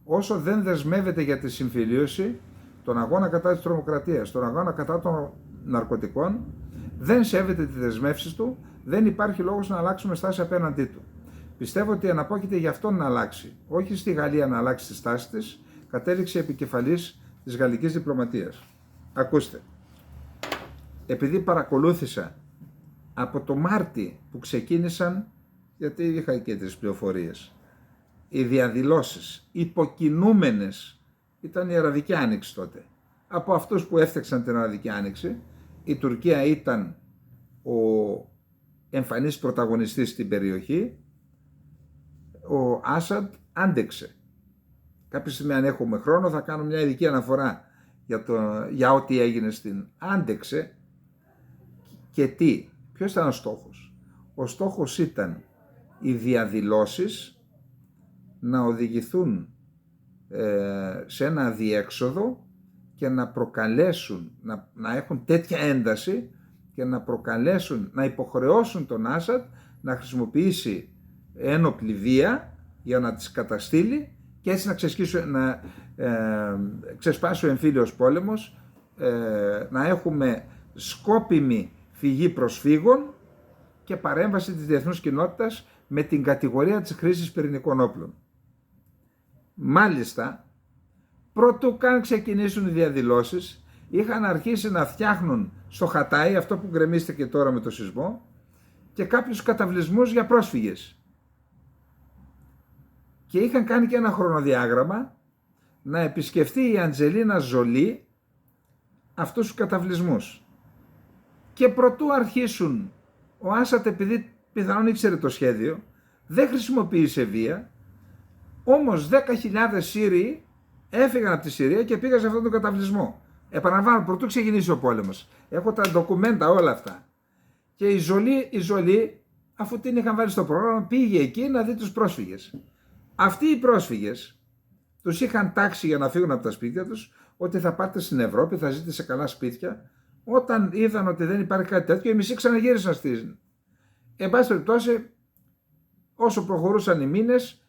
όσο δεν δεσμεύεται για τη συμφιλίωση, τον αγώνα κατά της τρομοκρατίας, τον αγώνα κατά των ναρκωτικών, δεν σέβεται τις δεσμεύσεις του, δεν υπάρχει λόγος να αλλάξουμε στάση απέναντί του. Πιστεύω ότι αναπόκειται για αυτόν να αλλάξει, όχι στη Γαλλία να αλλάξει τη στάση της, κατέληξε επικεφαλής της γαλλικής διπλωματίας. Ακούστε, επειδή παρακολούθησα από το Μάρτι που ξεκίνησαν, γιατί είχα και τις πληροφορίες, οι διαδηλώσεις υποκινούμενες, ήταν η Αραβική Άνοιξη τότε. Από αυτούς που έφτιαξαν την Αραβική Άνοιξη, η Τουρκία ήταν ο εμφανής πρωταγωνιστής στην περιοχή, ο Άσαντ άντεξε. Κάποια στιγμή, αν έχουμε χρόνο, θα κάνω μια ειδική αναφορά για ό,τι έγινε στην άντεξε και τι. Ποιος ήταν ο στόχος? Ο στόχος ήταν οι διαδηλώσεις να οδηγηθούν σε ένα αδιέξοδο και να προκαλέσουν, να έχουν τέτοια ένταση και να προκαλέσουν, να υποχρεώσουν τον Άσαντ να χρησιμοποιήσει ένοπλη βία για να τις καταστήλει και έτσι να ξεσπάσει ο εμφύλιος πόλεμος, να έχουμε σκόπιμη φυγή προσφύγων και παρέμβαση της διεθνούς κοινότητας με την κατηγορία της χρήσης πυρηνικών όπλων. Μάλιστα, προτού καν ξεκινήσουν οι διαδηλώσεις, είχαν αρχίσει να φτιάχνουν στο Χατάι, αυτό που γκρεμίστηκε τώρα με το σεισμό, και κάποιους καταβλισμούς για πρόσφυγες. Και είχαν κάνει και ένα χρονοδιάγραμμα να επισκεφτεί η Αντζελίνα Ζολί αυτούς τους καταβλισμούς. Και προτού αρχίσουν, ο Άσαντ, επειδή πιθανόν ήξερε το σχέδιο, δεν χρησιμοποίησε βία, όμως 10.000 Σύριοι έφυγαν από τη Συρία και πήγαν σε αυτόν τον καταβλισμό. Επαναλαμβάνω, προτού ξεκινήσει ο πόλεμος. Έχω τα ντοκουμέντα όλα αυτά. Και η Ζολί, αφού την είχαν βάλει στο πρόγραμμα, πήγε εκεί να δει τους πρόσφυγες. Αυτοί οι πρόσφυγες τους είχαν τάξει για να φύγουν από τα σπίτια τους, ότι θα πάτε στην Ευρώπη, θα ζείτε σε καλά σπίτια. Όταν είδαν ότι δεν υπάρχει κάτι τέτοιο, οι μισοί ξαναγύρισαν στην. Εν πάση περιπτώσει, όσο προχωρούσαν οι μήνες,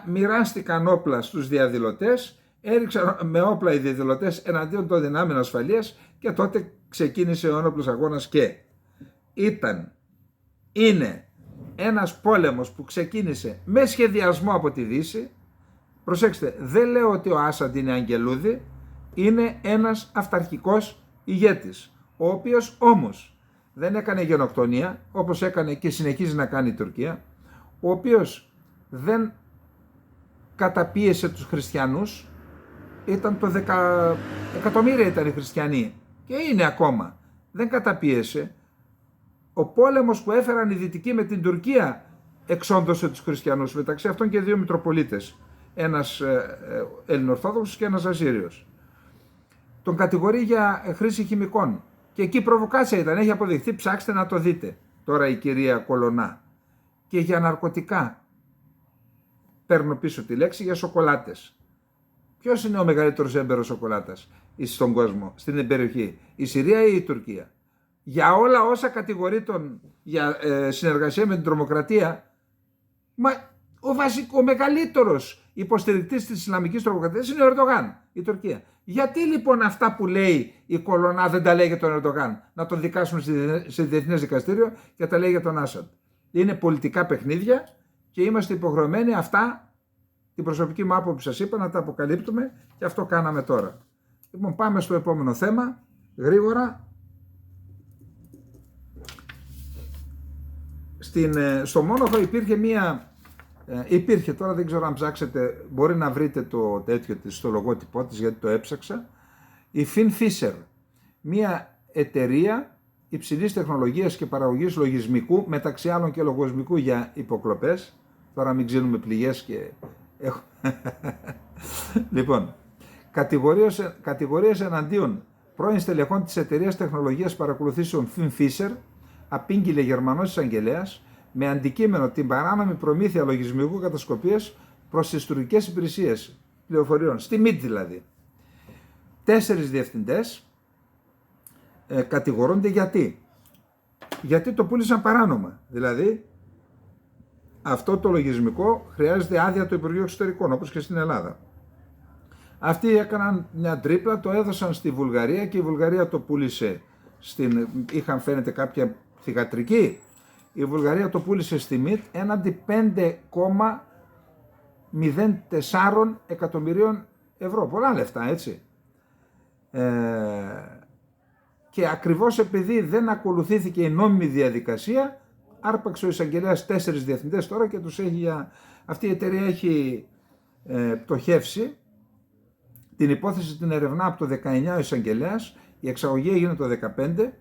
μοιράστηκαν όπλα στους διαδηλωτές, έριξαν με όπλα οι διαδηλωτές εναντίον των δυνάμεων ασφαλείας και τότε ξεκίνησε ο ένοπλος αγώνας και είναι ένας πόλεμος που ξεκίνησε με σχεδιασμό από τη Δύση. Προσέξτε, δεν λέω ότι ο Άσαντ είναι αγγελούδι, είναι ένας αυταρχικός ηγέτης, ο οποίος όμως δεν έκανε γενοκτονία, όπως έκανε και συνεχίζει να κάνει η Τουρκία, ο οποίος δεν καταπίεσε τους χριστιανούς, ήταν το εκατομμύρια ήταν οι χριστιανοί και είναι ακόμα, δεν καταπίεσε. Ο πόλεμος που έφεραν οι Δυτικοί με την Τουρκία εξόντωσε τους χριστιανούς, μεταξύ αυτών και δύο Μητροπολίτες, ένας Ελληνοορθόδοξος και ένας Ασσύριος. Τον κατηγορεί για χρήση χημικών και εκεί προβοκάτσια ήταν, έχει αποδειχθεί, ψάξτε να το δείτε τώρα η κυρία Κολονά. Και για ναρκωτικά, παίρνω πίσω τη λέξη, για σοκολάτες. Ποιος είναι ο μεγαλύτερος έμπερος σοκολάτας στον κόσμο, στην περιοχή, η Συρία ή η Τουρκία? Για όλα όσα κατηγορεί τον για συνεργασία με την τρομοκρατία, ο μεγαλύτερος υποστηρικτής της Ισλαμικής τρομοκρατίας είναι ο Ερντογάν, η Τουρκία. Γιατί λοιπόν αυτά που λέει η Κολονά δεν τα λέει για τον Ερντογάν, να τον δικάσουν σε διεθνές δικαστήριο και τα λέει για τον Άσαντ? Είναι πολιτικά παιχνίδια και είμαστε υποχρεωμένοι αυτά, την προσωπική μου άποψη που σας είπα, να τα αποκαλύπτουμε και αυτό κάναμε τώρα. Λοιπόν, πάμε στο επόμενο θέμα, γρήγορα. Στο Μόναχο υπήρχε τώρα, δεν ξέρω αν ψάξετε, μπορεί να βρείτε το τέτοιο της, το λογότυπό της, γιατί το έψαξα, η FinFisher, μια εταιρεία υψηλής τεχνολογίας και παραγωγής λογισμικού, μεταξύ άλλων και λογισμικού για υποκλοπές. Τώρα μην ξύνουμε πληγές και λοιπόν, κατηγορίες εναντίον πρώην στελεχών της εταιρείας τεχνολογίας παρακολουθήσεων FinFisher απήγγειλε Γερμανός εισαγγελέας με αντικείμενο την παράνομη προμήθεια λογισμικού κατασκοπίας προς τις τουρκικές υπηρεσίες πληροφοριών, στη ΜΙΤ δηλαδή. 4 διευθυντές κατηγορούνται γιατί το πούλησαν παράνομα. Δηλαδή αυτό το λογισμικό χρειάζεται άδεια του Υπουργείου Εξωτερικών, όπως και στην Ελλάδα. Αυτοί έκαναν μια τρίπλα, το έδωσαν στη Βουλγαρία και η Βουλγαρία το πούλησε είχαν φαίνεται κάποια θυγατρική. Η Βουλγαρία το πούλησε στη ΜΙΤ έναντι 5,04 εκατομμυρίων ευρώ. Πολλά λεφτά, έτσι. Και ακριβώς επειδή δεν ακολουθήθηκε η νόμιμη διαδικασία, άρπαξε ο εισαγγελέας 4 διευθυντές τώρα και τους έχει αυτή η εταιρεία έχει πτωχεύσει. Την υπόθεση την ερευνά από το 19 ο εισαγγελέας, η εξαγωγή έγινε το 15.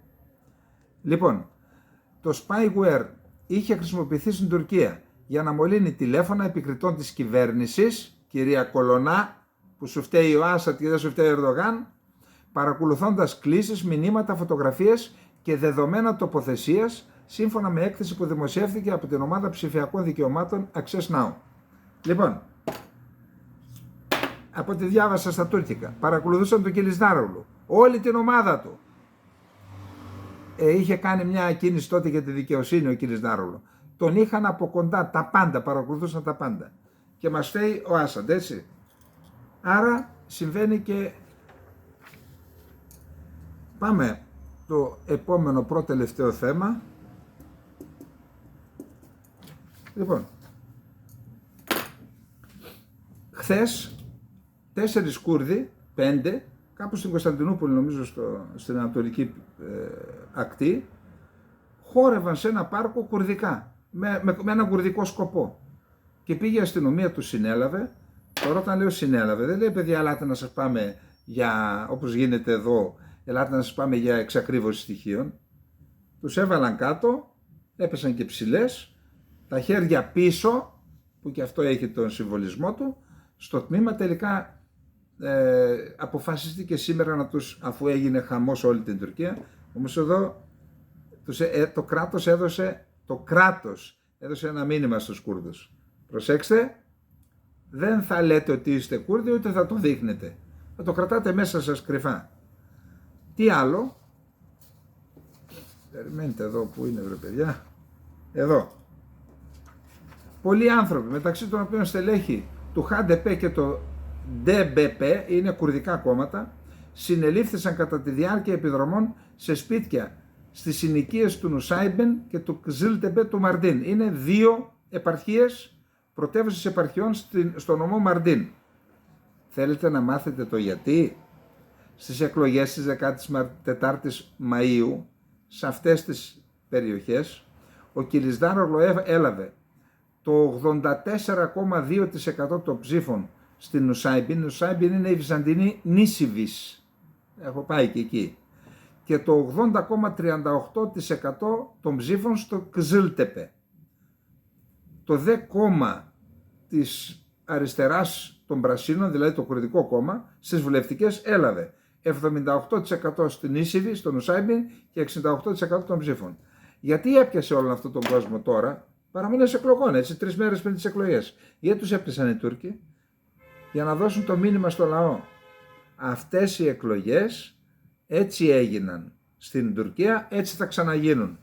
Λοιπόν, το spyware είχε χρησιμοποιηθεί στην Τουρκία για να μολύνει τηλέφωνα επικριτών της κυβέρνησης, κυρία Κολονά, που σου φταίει ο Άσαντ και δεν σου φταίει ο Ερντογάν, παρακολουθώντας κλήσεις, μηνύματα, φωτογραφίες και δεδομένα τοποθεσίας, σύμφωνα με έκθεση που δημοσιεύθηκε από την ομάδα ψηφιακών δικαιωμάτων Access Now. Λοιπόν, από ό,τι διάβασα στα τουρκικά, παρακολουθούσαν τον Κιλισδάρογλου, όλη την ομάδα του. Είχε κάνει μια κίνηση τότε για τη δικαιοσύνη ο Κιλισδάρογλου. Τον είχαν από κοντά τα πάντα, παρακολουθούσαν τα πάντα. Και μας φταίει ο Άσαντ, έτσι. Άρα συμβαίνει και... Πάμε το επόμενο πρώτο-τελευταίο θέμα. Λοιπόν, χθες 4 Κούρδοι, 5, κάπου στην Κωνσταντινούπολη, νομίζω στην ανατολική ακτή, χόρευαν σε ένα πάρκο κουρδικά, με ένα κουρδικό σκοπό. Και πήγε η αστυνομία, του συνέλαβε. Τώρα όταν λέω συνέλαβε, δεν λέει παιδιά ελάτε να σας πάμε για, όπως γίνεται εδώ, ελάτε να σας πάμε για εξακρίβωση στοιχείων. Τους έβαλαν κάτω, έπεσαν και ψηλές, τα χέρια πίσω, που και αυτό έχει τον συμβολισμό του, στο τμήμα. Τελικά αποφασίστηκε σήμερα να τους, αφού έγινε χαμός όλη την Τουρκία, όμως εδώ το κράτος έδωσε ένα μήνυμα στους Κούρδους. Προσέξτε, δεν θα λέτε ότι είστε Κούρδοι, ούτε θα το δείχνετε. Θα το κρατάτε μέσα σας κρυφά. Τι άλλο? Περιμένετε εδώ, που είναι βρε παιδιά. Εδώ. Πολλοί άνθρωποι, μεταξύ των οποίων στελέχη του HDP και το DBP, είναι κουρδικά κόμματα, συνελήφθησαν κατά τη διάρκεια επιδρομών σε σπίτια στις συνοικίες του Νουσάιμπεν και του Κζίλτεμπε του Μαρντίν. Είναι δύο επαρχίες, πρωτεύουσες επαρχιών στο νομό Μαρντίν. Θέλετε να μάθετε το γιατί? Στις εκλογές της 14ης Μαΐου, σε αυτές τις περιοχές, ο Κιλισδάρογλου έλαβε το 84,2% των ψήφων στην Νουσάιμπιν. Η Νουσάιμπιν είναι η Βυζαντινή Νίσιβης. Έχω πάει και εκεί. Και το 80,38% των ψήφων στο Κζίλτεπε. Το δε κόμμα της αριστεράς των Πρασίνων, δηλαδή το κουρδικό κόμμα, στις βουλευτικές έλαβε 78% στην Νίσιβη, στο Νουσάιμπιν, και 68% των ψήφων. Γιατί έπιασε όλο αυτόν τον κόσμο τώρα? Παραμονές εκλογών, έτσι, 3 μέρες πριν τις εκλογές. Γιατί τους έπιασαν οι Τούρκοι? Για να δώσουν το μήνυμα στο λαό. Αυτές οι εκλογές έτσι έγιναν στην Τουρκία, έτσι θα ξαναγίνουν.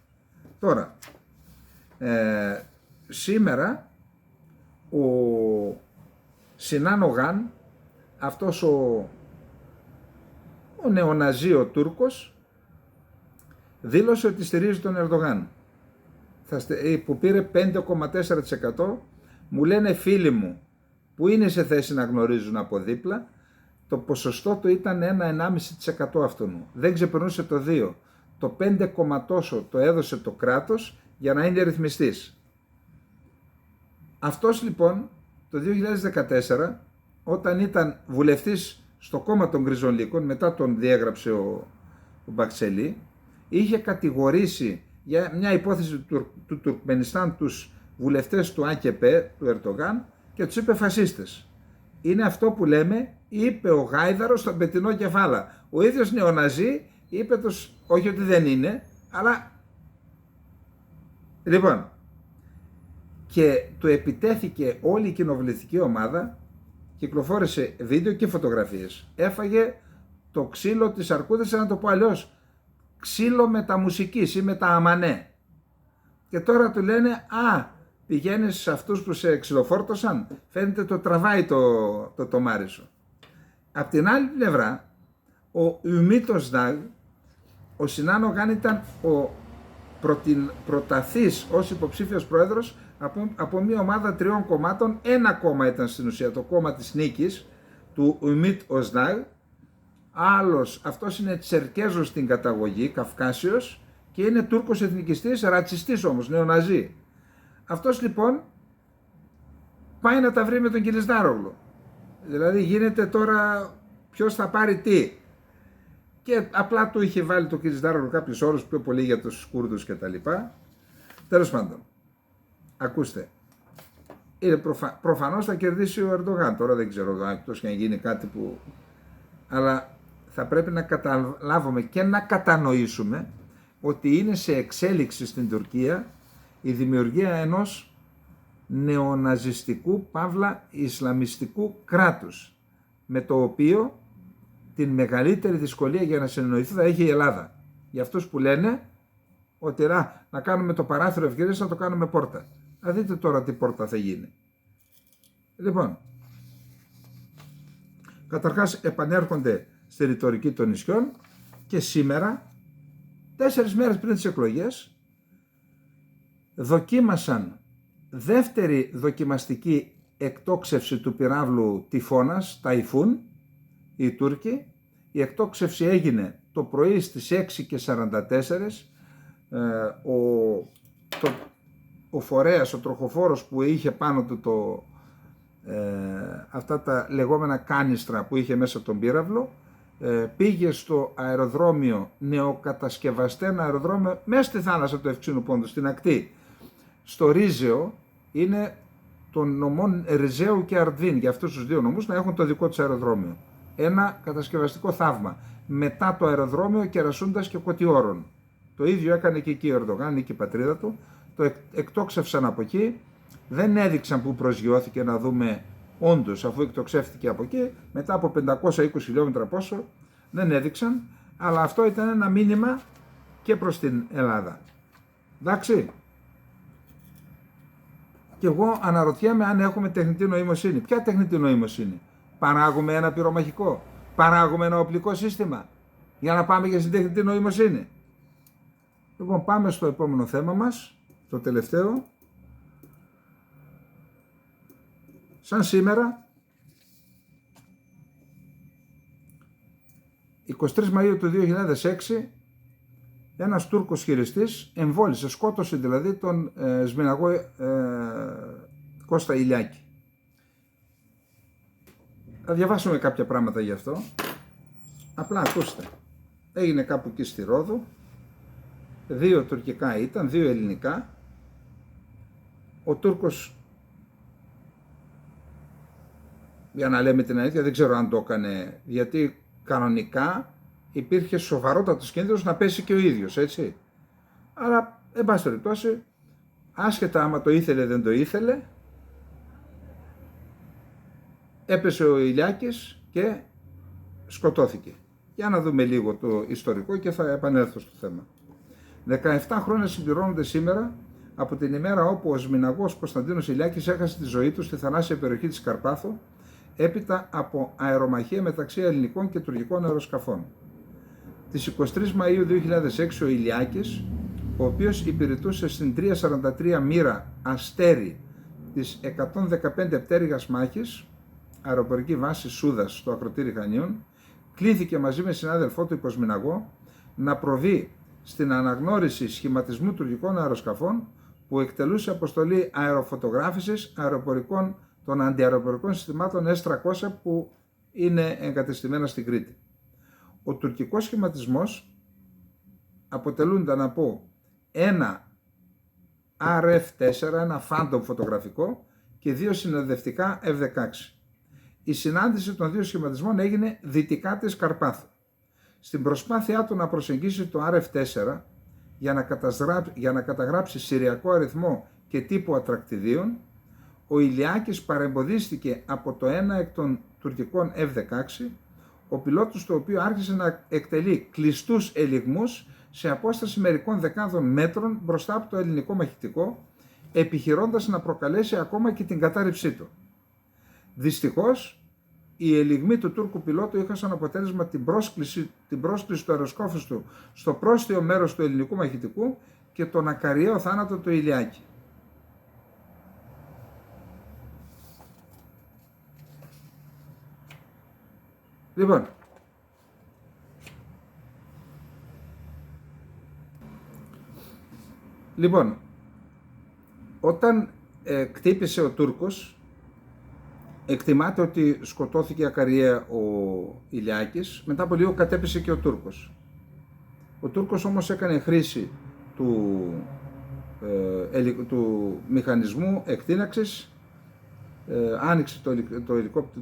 Τώρα, σήμερα ο Σινάν Ογάν, αυτός ο νεοναζί ο Τούρκος, δήλωσε ότι στηρίζει τον Ερντογάν, που πήρε 5,4%. Μου λένε φίλοι μου που είναι σε θέση να γνωρίζουν από δίπλα, το ποσοστό του ήταν 1,5% αυτού. Δεν ξεπερνούσε το 2%. Το 5, τόσο το έδωσε το κράτος για να είναι ρυθμιστής. Αυτός λοιπόν το 2014, όταν ήταν βουλευτής στο κόμμα των Γκριζών Λύκων, μετά τον διέγραψε ο Μπαξελή, είχε κατηγορήσει για μια υπόθεση του Τουρκμενιστάν τους βουλευτές του ΑΚΠ, του Ερντογάν, και τους είπε φασίστες. Είναι αυτό που λέμε, είπε ο Γάιδαρος στον πετεινό κεφάλα. Ο ίδιος νεοναζί είπε τους, όχι ότι δεν είναι, αλλά... Λοιπόν, και του επιτέθηκε όλη η κοινοβουλευτική ομάδα, κυκλοφόρησε βίντεο και φωτογραφίες. Έφαγε το ξύλο της αρκούδας, να το πω αλλιώς, ξύλο μεταμουσικής ή μετααμανέ. Και τώρα του λένε, πηγαίνεις σε αυτούς που σε ξυλοφόρτωσαν, φαίνεται το τραβάει το τομάρι σου. Απ' την άλλη πλευρά, ο Ümit Özdağ, ο Σινάν Ογάν, ήταν ο προταθής ως υποψήφιος πρόεδρος από μια ομάδα 3 κομμάτων. Ένα κόμμα ήταν στην ουσία το κόμμα της νίκης του Ümit Özdağ. Άλλος, αυτός είναι Τσερκέζος στην καταγωγή, Καυκάσιος, και είναι Τούρκος εθνικιστής, ρατσιστής όμως, νεοναζί. Αυτός λοιπόν πάει να τα βρει με τον Κιλισδάρογλου. Δηλαδή γίνεται τώρα ποιος θα πάρει τι. Και απλά του είχε βάλει το Κιλισδάρογλου κάποιους όρους, πιο πολύ για τους Κούρδους κτλ. Τέλος πάντων, ακούστε, προφανώς θα κερδίσει ο Ερντογάν. Τώρα δεν ξέρω, εκτός και να γίνει κάτι που... Αλλά θα πρέπει να καταλάβουμε και να κατανοήσουμε ότι είναι σε εξέλιξη στην Τουρκία η δημιουργία ενός νεοναζιστικού παύλα ισλαμιστικού κράτους, με το οποίο την μεγαλύτερη δυσκολία για να συνεννοηθεί θα έχει η Ελλάδα. Για αυτούς που λένε ότι να κάνουμε το παράθυρο ευκαιρίας, να το κάνουμε πόρτα. Να δείτε τώρα τι πόρτα θα γίνει. Λοιπόν, καταρχάς επανέρχονται στη ρητορική των νησιών και σήμερα, 4 μέρες πριν τις εκλογές, δοκίμασαν δεύτερη δοκιμαστική εκτόξευση του πυράβλου τυφώνας, Ταϊφούν, οι Τούρκοι, Η εκτόξευση έγινε το πρωί στις 6:44. Ο φορέας, ο τροχοφόρος που είχε πάνω του αυτά τα λεγόμενα κάνιστρα που είχε μέσα τον πύραυλο, πήγε στο αεροδρόμιο, νεοκατασκευαστένα αεροδρόμιο, μέσα στη θάλασσα του Ευξήνου Πόντου, στην ακτή. Στο Ρίζεο, είναι των νομών Ριζέου και Αρδίν, για αυτούς τους δύο νομούς να έχουν το δικό τους αεροδρόμιο. Ένα κατασκευαστικό θαύμα. Μετά το αεροδρόμιο Κερασούντας και Κωτιόρων. Το ίδιο έκανε και εκεί ο Ερντογάν, και η πατρίδα του. Το εκτόξευσαν από εκεί. Δεν έδειξαν που προσγειώθηκε να δούμε όντως, αφού εκτοξεύτηκε από εκεί, μετά από 520 χιλιόμετρα πόσο, δεν έδειξαν, αλλά αυτό ήταν ένα μήνυμα και προς την Ελλάδα. Εντάξει. Και εγώ αναρωτιέμαι αν έχουμε τεχνητή νοημοσύνη. Ποια τεχνητή νοημοσύνη? Παράγουμε ένα πυρομαχικό, παράγουμε ένα οπλικό σύστημα για να πάμε και στην τεχνητή νοημοσύνη? Λοιπόν, πάμε στο επόμενο θέμα μας, το τελευταίο. Σαν σήμερα, 23 Μαΐου του 2006, ένας Τούρκος χειριστής εμβόλισε, σκότωσε δηλαδή τον σμηναγό Κώστα Ηλιάκη. Θα διαβάσουμε κάποια πράγματα γι' αυτό. Απλά ακούστε. Έγινε κάπου εκεί στη Ρόδο. 2 τουρκικά ήταν, 2 ελληνικά. Ο Τούρκος, για να λέμε την αλήθεια, δεν ξέρω αν το έκανε, γιατί κανονικά υπήρχε σοβαρότατος κίνδυνος να πέσει και ο ίδιος, έτσι. Άρα, εν πάση περιπτώσει, άσχετα άμα το ήθελε δεν το ήθελε, έπεσε ο Ηλιάκης και σκοτώθηκε. Για να δούμε λίγο το ιστορικό και θα επανέλθω στο θέμα. 17 χρόνια συμπληρώνονται σήμερα από την ημέρα όπου ο σμηναγός Κωνσταντίνος Ηλιάκης έχασε τη ζωή του στη θαλάσσια περιοχή της Καρπάθου, έπειτα από αερομαχία μεταξύ ελληνικών και τουρκικών αεροσκαφών. Τις 23 Μαΐου 2006 ο Ηλιάκης, ο οποίος υπηρετούσε στην 343 μοίρα Αστέρι της 115 πτέρυγας μάχης, αεροπορική βάση Σούδας στο ακροτήρι Χανίων, κλήθηκε μαζί με συνάδελφό του υποσμηναγό να προβεί στην αναγνώριση σχηματισμού τουρκικών αεροσκαφών που εκτελούσε αποστολή αεροφωτογράφησης των αντιαεροπορικών συστημάτων S-300 που είναι εγκατεστημένα στην Κρήτη. Ο τουρκικός σχηματισμός αποτελούνταν από ένα RF-4, ένα Phantom φωτογραφικό και 2 συνοδευτικά F-16. Η συνάντηση των 2 σχηματισμών έγινε δυτικά της Καρπάθου. Στην προσπάθειά του να προσεγγίσει το RF-4 για να καταγράψει συριακό αριθμό και τύπο ατρακτηδίων, ο Ηλιάκης παρεμποδίστηκε από το ένα εκ των τουρκικών F-16, ο πιλότος του οποίου άρχισε να εκτελεί κλειστούς ελιγμούς σε απόσταση μερικών δεκάδων μέτρων μπροστά από το ελληνικό μαχητικό, επιχειρώντας να προκαλέσει ακόμα και την κατάρριψή του. Δυστυχώς, οι ελιγμοί του Τούρκου πιλότου είχαν σαν αποτέλεσμα την πρόσκληση του αεροσκάφους του στο πρόστιο μέρος του ελληνικού μαχητικού και τον ακαριαίο θάνατο του Ηλιάκη. Λοιπόν, όταν κτύπησε ο Τούρκος, εκτιμάται ότι σκοτώθηκε ακαριέα ο Ηλιάκης, μετά από λίγο κατέπεσε και ο Τούρκος. Ο Τούρκος όμως έκανε χρήση του μηχανισμού εκτείναξης, άνοιξε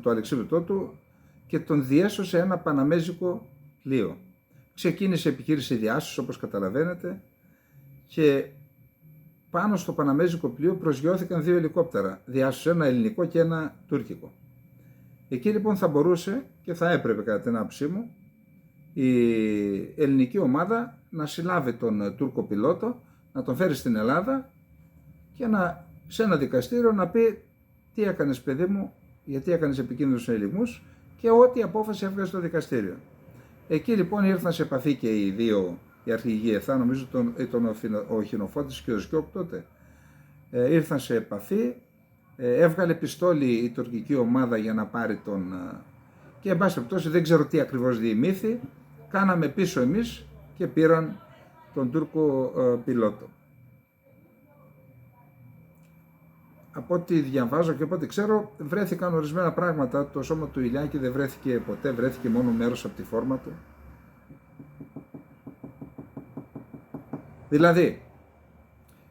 το αλεξίπτωτό του και τον διέσωσε ένα παναμέζικο πλοίο. Ξεκίνησε επιχείρηση διάσωσης, όπως καταλαβαίνετε, και πάνω στο παναμέζικο πλοίο προσγειώθηκαν 2 ελικόπτερα, διάσωσε ένα ελληνικό και ένα τουρκικό. Εκεί λοιπόν θα μπορούσε και θα έπρεπε, κατά την άποψή μου, η ελληνική ομάδα να συλλάβει τον Τούρκο πιλότο, να τον φέρει στην Ελλάδα και σε ένα δικαστήριο να πει τι έκανες παιδί μου, γιατί έκανες επικίνδυνους ελιγμούς και ό,τι απόφαση έβγαζε στο δικαστήριο. Εκεί λοιπόν ήρθαν σε επαφή και οι αρχηγοί ΕΘΑ, νομίζω ο Χινοφώτης και ο Σκιώκ τότε, ήρθαν σε επαφή, έβγαλε πιστόλι η τουρκική ομάδα για να πάρει και εν πάση περιπτώσει δεν ξέρω τι ακριβώς διημήθη, κάναμε πίσω εμείς και πήραν τον Τούρκο πιλότο. Από ό,τι διαβάζω και από ό,τι ξέρω, βρέθηκαν ορισμένα πράγματα. Το σώμα του Ηλιάκη δεν βρέθηκε ποτέ, βρέθηκε μόνο μέρος από τη φόρμα του. Δηλαδή,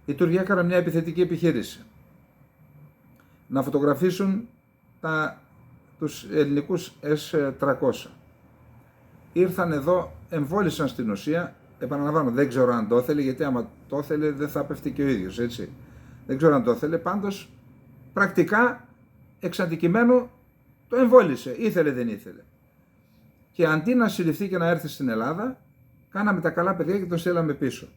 οι Τούρκοι έκαναν μια επιθετική επιχείρηση να φωτογραφίσουν τους ελληνικούς S-300. Ήρθαν εδώ, εμβόλησαν στην ουσία, επαναλαμβάνω, δεν ξέρω αν το ήθελε, γιατί άμα το ήθελε δεν θα πέφτει και ο ίδιος, έτσι. Δεν ξέρω αν το ήθελε, πάντως πρακτικά εξ αντικειμένου το εμβόλισε, ήθελε δεν ήθελε. Και αντί να συλληφθεί και να έρθει στην Ελλάδα, κάναμε τα καλά παιδιά και τον στείλαμε πίσω.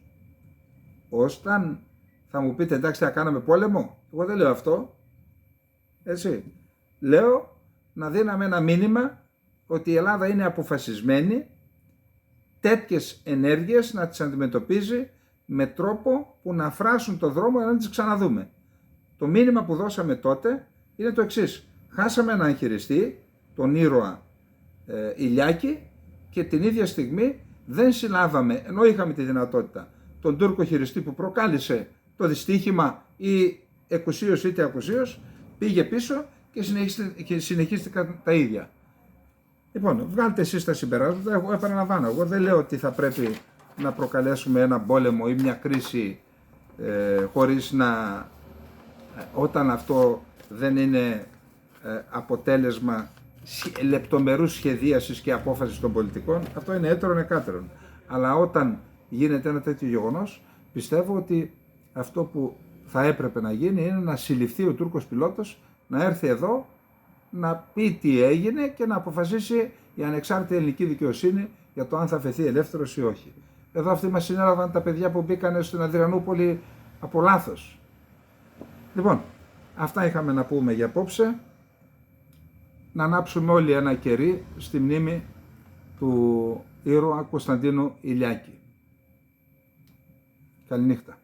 Όταν θα μου πείτε εντάξει θα κάναμε πόλεμο, εγώ δεν λέω αυτό, έτσι. Λέω να δίναμε ένα μήνυμα ότι η Ελλάδα είναι αποφασισμένη τέτοιες ενέργειες να τις αντιμετωπίζει με τρόπο που να φράσουν το δρόμο να τις ξαναδούμε. Το μήνυμα που δώσαμε τότε είναι το εξής. Χάσαμε έναν χειριστή, τον ήρωα Ηλιάκη, και την ίδια στιγμή δεν συλλάβαμε, ενώ είχαμε τη δυνατότητα, τον Τούρκο χειριστή που προκάλεσε το δυστύχημα ή εκουσίως είτε ακουσίως, πήγε πίσω και συνεχίστηκαν τα ίδια. Λοιπόν, βγάλτε εσείς τα συμπεράσματα, εγώ επαναλαμβάνω, εγώ δεν λέω ότι θα πρέπει να προκαλέσουμε ένα πόλεμο ή μια κρίση χωρίς να, όταν αυτό δεν είναι αποτέλεσμα λεπτομερούς σχεδίασης και απόφασης των πολιτικών, αυτό είναι έτερον εκάτερον. Αλλά όταν γίνεται ένα τέτοιο γεγονός, πιστεύω ότι αυτό που θα έπρεπε να γίνει είναι να συλληφθεί ο Τούρκος πιλότος, να έρθει εδώ, να πει τι έγινε και να αποφασίσει η ανεξάρτητη ελληνική δικαιοσύνη για το αν θα αφαιθεί ελεύθερος ή όχι. Εδώ αυτοί μας συνέλαβαν τα παιδιά που μπήκαν στην Αδριανούπολη από λάθος. Λοιπόν, αυτά είχαμε να πούμε για απόψε. Να ανάψουμε όλοι ένα κερί στη μνήμη του ήρωα Κωνσταντίνου Ηλιάκη. Καληνύχτα.